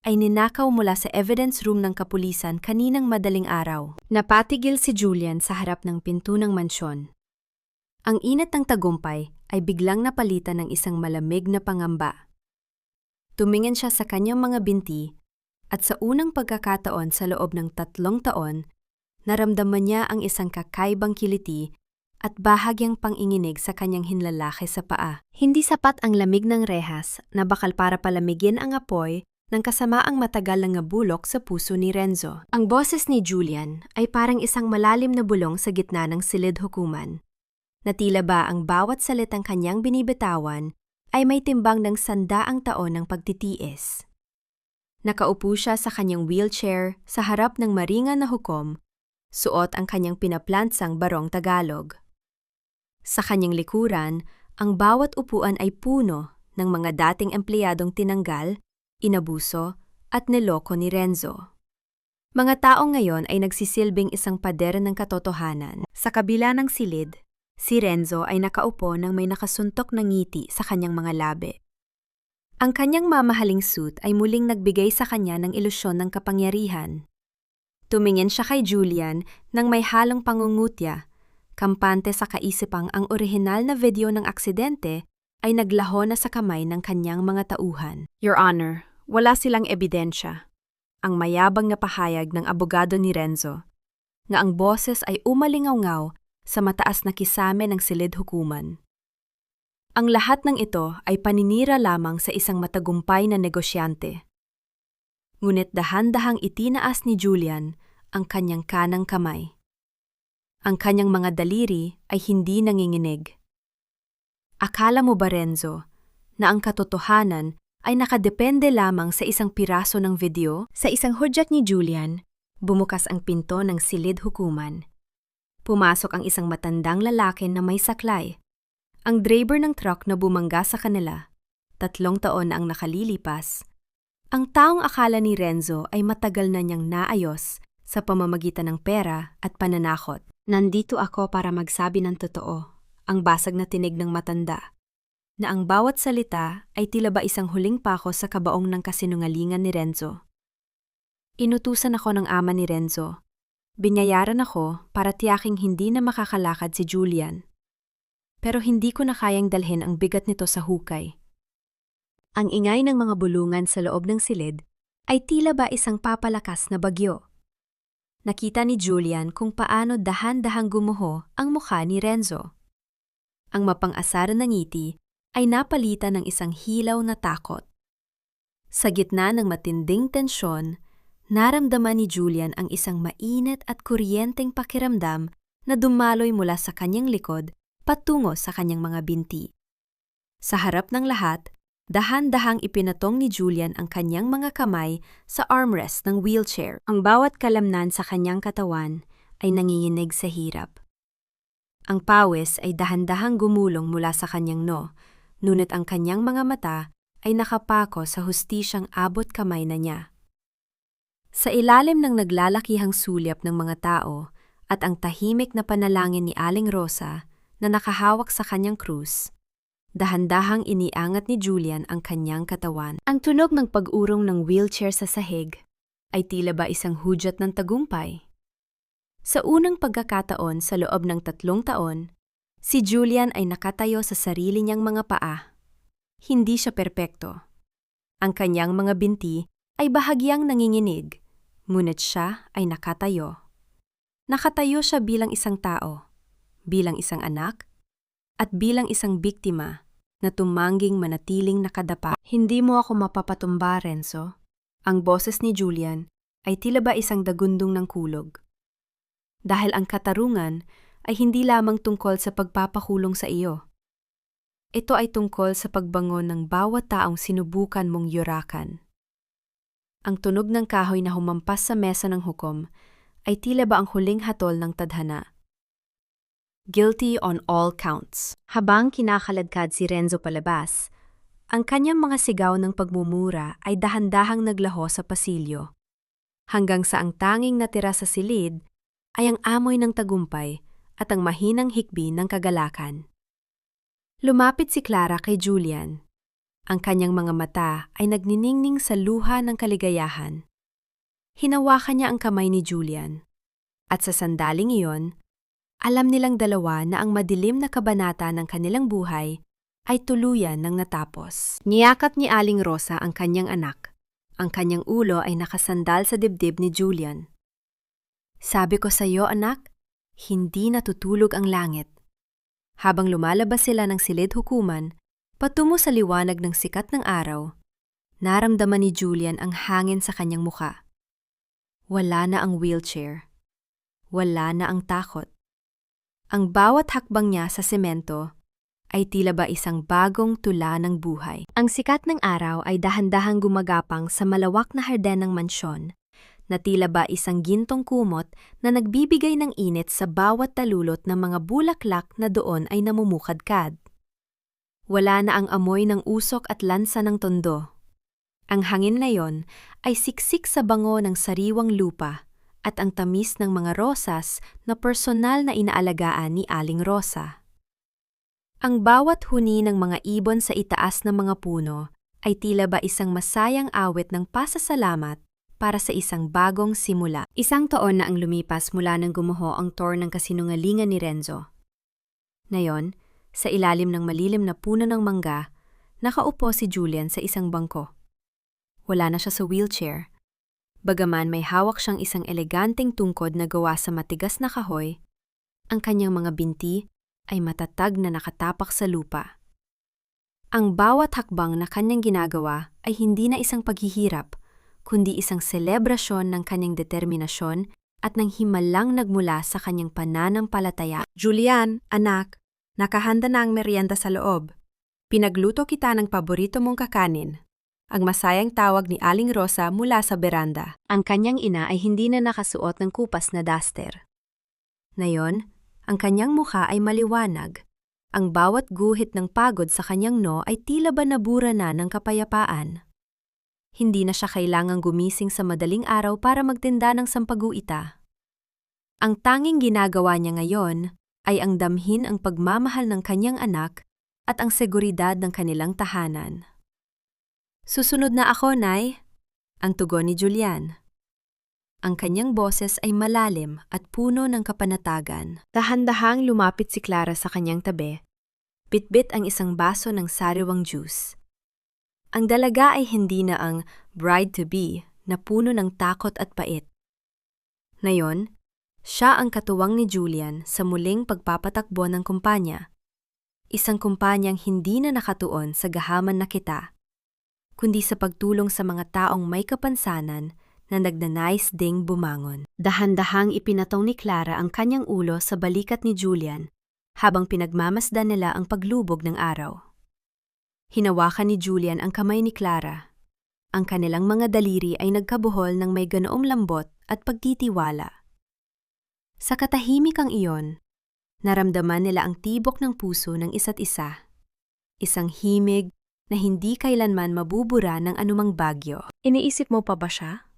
ay ninakaw mula sa evidence room ng kapulisan kaninang madaling araw. Napatigil si Julian sa harap ng pinto ng mansyon. Ang init ng tagumpay ay biglang napalitan ng isang malamig na pangamba. Tumingin siya sa kanyang mga binti at sa unang pagkakataon sa loob ng 3 taon, naramdaman niya ang isang kakaibang kiliti at bahagyang panginginig sa kanyang hinlalaki sa paa. Hindi sapat ang lamig ng rehas na bakal para palamigin ang apoy ng kasamaang matagal na ngabulok sa puso ni Renzo. Ang boses ni Julian ay parang isang malalim na bulong sa gitna ng silid hukuman. Na tila ba ang bawat salitang kanyang binibitawan ay may timbang ng 100 taon ng pagtitiis. Nakaupo siya sa kanyang wheelchair sa harap ng maringan na hukom, suot ang kanyang pinaplansang barong Tagalog. Sa kanyang likuran, ang bawat upuan ay puno ng mga dating empleyadong tinanggal, inabuso at niloko ni Renzo. Mga taong ngayon ay nagsisilbing isang pader ng katotohanan. Sa kabila ng silid, si Renzo ay nakaupo ng may nakasuntok na ngiti sa kanyang mga labi. Ang kanyang mamahaling suit ay muling nagbigay sa kanya ng ilusyon ng kapangyarihan. Tumingin siya kay Julian nang may halong pangungutya, kampante sa kaisipang ang orihinal na video ng aksidente ay naglaho na sa kamay ng kanyang mga tauhan. Your Honor, wala silang ebidensya. Ang mayabang na pahayag ng abogado ni Renzo, nga ang boses ay umalingaw-ngaw sa mataas na kisame ng silid hukuman. Ang lahat ng ito ay paninira lamang sa isang matagumpay na negosyante. Ngunit dahan-dahang itinaas ni Julian ang kanyang kanang kamay. Ang kanyang mga daliri ay hindi nanginginig. Akala mo ba, Renzo, na ang katotohanan ay nakadepende lamang sa isang piraso ng video? Sa isang hudyat ni Julian, bumukas ang pinto ng silid hukuman. Pumasok ang isang matandang lalaki na may saklay. Ang driver ng truck na bumangga sa kanila, 3 taon na ang nakalilipas. Ang taong akala ni Renzo ay matagal na niyang naayos sa pamamagitan ng pera at pananakot. Nandito ako para magsabi ng totoo, ang basag na tinig ng matanda, na ang bawat salita ay tila ba isang huling pako sa kabaong ng kasinungalingan ni Renzo. Inutusan ako ng ama ni Renzo. Binayaran ako para tiyaking hindi na makakalakad si Julian. Pero hindi ko na kayang dalhin ang bigat nito sa hukay. Ang ingay ng mga bulungan sa loob ng silid ay tila ba isang papalakas na bagyo. Nakita ni Julian kung paano dahan-dahang gumuho ang mukha ni Renzo. Ang mapang-asaran na ngiti ay napalitan ng isang hilaw na takot. Sa gitna ng matinding tensyon, naramdaman ni Julian ang isang mainit at kuryenteng pakiramdam na dumaloy mula sa kanyang likod patungo sa kanyang mga binti. Sa harap ng lahat, dahan-dahang ipinatong ni Julian ang kanyang mga kamay sa armrest ng wheelchair. Ang bawat kalamnan sa kanyang katawan ay nanginginig sa hirap. Ang pawis ay dahan-dahang gumulong mula sa kanyang noo, ngunit ang kanyang mga mata ay nakapako sa hustisyang abot kamay na niya. Sa ilalim ng naglalakihang sulyap ng mga tao at ang tahimik na panalangin ni Aling Rosa na nakahawak sa kanyang krus, dahan-dahang iniangat ni Julian ang kanyang katawan. Ang tunog ng pag-urong ng wheelchair sa sahig ay tila ba isang hudyat ng tagumpay. Sa unang pagkakataon sa loob ng 3 taon, si Julian ay nakatayo sa sarili niyang mga paa. Hindi siya perpekto. Ang kanyang mga binti ay bahagyang nanginginig, ngunit siya ay nakatayo. Nakatayo siya bilang isang tao, bilang isang anak, at bilang isang biktima na tumangging manatiling nakadapa. Hindi mo ako mapapatumba, Renzo. Ang boses ni Julian ay tila ba isang dagundong ng kulog. Dahil ang katarungan ay hindi lamang tungkol sa pagpapakulong sa iyo. Ito ay tungkol sa pagbangon ng bawat taong sinubukan mong yurakan. Ang tunog ng kahoy na humampas sa mesa ng hukom ay tila ba ang huling hatol ng tadhana. Guilty on all counts. Habang kinakaladkad si Renzo palabas, ang kanyang mga sigaw ng pagmumura ay dahan-dahang naglaho sa pasilyo. Hanggang sa ang tanging natira sa silid ay ang amoy ng tagumpay at ang mahinang hikbi ng kagalakan. Lumapit si Clara kay Julian. Ang kanyang mga mata ay nagniningning sa luha ng kaligayahan. Hinawakan niya ang kamay ni Julian. At sa sandaling iyon, alam nilang dalawa na ang madilim na kabanata ng kanilang buhay ay tuluyan ng natapos. Niyakap ni Aling Rosa ang kanyang anak. Ang kanyang ulo ay nakasandal sa dibdib ni Julian. Sabi ko sa iyo, anak, hindi natutulog ang langit. Habang lumalabas sila ng silid hukuman, patungo sa liwanag ng sikat ng araw, naramdaman ni Julian ang hangin sa kanyang muka. Wala na ang wheelchair. Wala na ang takot. Ang bawat hakbang niya sa semento ay tila ba isang bagong tula ng buhay. Ang sikat ng araw ay dahan-dahang gumagapang sa malawak na harden ng mansyon, na tila ba isang gintong kumot na nagbibigay ng init sa bawat talulot ng mga bulaklak na doon ay namumukadkad. Wala na ang amoy ng usok at lansa ng tondo. Ang hangin na yon ay siksik sa bango ng sariwang lupa at ang tamis ng mga rosas na personal na inaalagaan ni Aling Rosa. Ang bawat huni ng mga ibon sa itaas ng mga puno ay tila ba isang masayang awit ng pasasalamat para sa isang bagong simula. Isang taon na ang lumipas mula nang gumuho ang tour ng kasinungalingan ni Renzo. Ngayon, sa ilalim ng malilim na puno ng mangga, nakaupo si Julian sa isang bangko. Wala na siya sa wheelchair. Bagaman may hawak siyang isang eleganteng tungkod na gawa sa matigas na kahoy, ang kanyang mga binti ay matatag na nakatapak sa lupa. Ang bawat hakbang na kanyang ginagawa ay hindi na isang paghihirap, kundi isang selebrasyon ng kanyang determinasyon at ng himalang nagmula sa kanyang pananampalataya. Julian, anak, nakahanda na ang merienda sa loob. Pinagluto kita ng paborito mong kakanin. Ang masayang tawag ni Aling Rosa mula sa beranda. Ang kanyang ina ay hindi na nakasuot ng kupas na duster. Ngayon, ang kanyang mukha ay maliwanag. Ang bawat guhit ng pagod sa kanyang noo ay tila ba nabura na ng kapayapaan. Hindi na siya kailangang gumising sa madaling araw para magtinda ng sampaguita. Ang tanging ginagawa niya ngayon ay ang damhin ang pagmamahal ng kanyang anak at ang seguridad ng kanilang tahanan. Susunod na ako, Nay, ang tugon ni Julian. Ang kanyang boses ay malalim at puno ng kapanatagan. Dahan-dahang lumapit si Clara sa kanyang tabi. Bitbit ang isang baso ng sariwang juice. Ang dalaga ay hindi na ang bride-to-be na puno ng takot at pait. Ngayon, siya ang katuwang ni Julian sa muling pagpapatakbo ng kumpanya. Isang kumpanyang hindi na nakatuon sa gahaman na kita, kundi sa pagtulong sa mga taong may kapansanan na nagnanais ding bumangon. Dahan-dahang ipinatong ni Clara ang kanyang ulo sa balikat ni Julian habang pinagmamasdan nila ang paglubog ng araw. Hinawakan ni Julian ang kamay ni Clara. Ang kanilang mga daliri ay nagkabuhol ng may ganoong lambot at pagtitiwala. Sa katahimikang iyon, naramdaman nila ang tibok ng puso ng isa't isa. Isang himig na hindi kailanman mabubura ng anumang bagyo. Iniisip mo pa ba siya?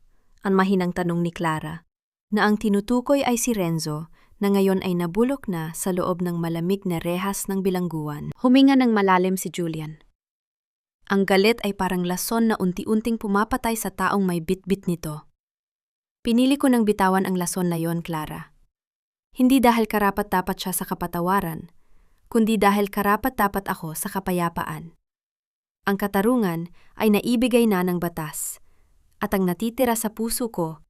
Ang mahinang tanong ni Clara, na ang tinutukoy ay si Renzo na ngayon ay nabulok na sa loob ng malamig na rehas ng bilangguan. Huminga ng malalim si Julian. Ang galit ay parang lason na unti-unting pumapatay sa taong may bitbit nito. Pinili ko ng bitawan ang lason na yon, Clara. Hindi dahil karapat-dapat siya sa kapatawaran, kundi dahil karapat-dapat ako sa kapayapaan. Ang katarungan ay naibigay na ng batas, at ang natitira sa puso ko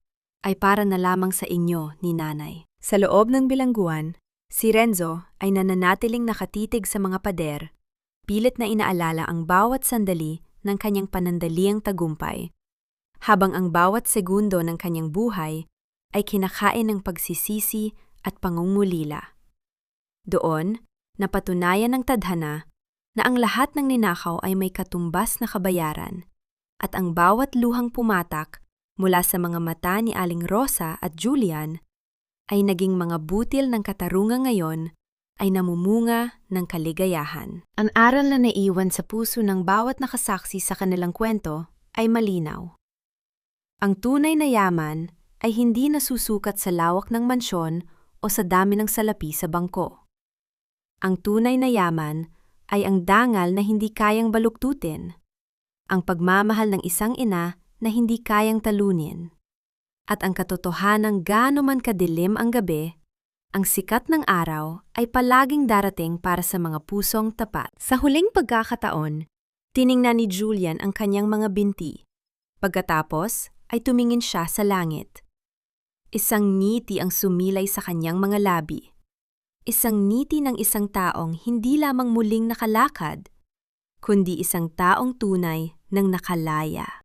ay para na lamang sa inyo ni Nanay. Sa loob ng bilangguan, si Renzo ay nananatiling nakatitig sa mga pader, pilit na inaalala ang bawat sandali ng kanyang panandaliang tagumpay, habang ang bawat segundo ng kanyang buhay ay kinakain ng pagsisisi at pangungulila. Doon, napatunayan ng tadhana na ang lahat ng ninakaw ay may katumbas na kabayaran, at ang bawat luhang pumatak mula sa mga mata ni Aling Rosa at Julian ay naging mga butil ng katarungan ngayon ay namumunga ng kaligayahan. Ang aral na naiwan sa puso ng bawat nakasaksi sa kanilang kwento ay malinaw. Ang tunay na yaman ay hindi nasusukat sa lawak ng mansyon o sa dami ng salapi sa bangko. Ang tunay na yaman ay ang dangal na hindi kayang baluktutin, ang pagmamahal ng isang ina na hindi kayang talunin, at ang katotohanang gaano man kadilim ang gabi, ang sikat ng araw ay palaging darating para sa mga pusong tapat. Sa huling pagkakataon, tiningnan ni Julian ang kanyang mga binti. Pagkatapos ay tumingin siya sa langit. Isang ngiti ang sumilay sa kanyang mga labi. Isang ngiti ng isang taong hindi lamang muling nakalakad, kundi isang taong tunay ng nakalaya.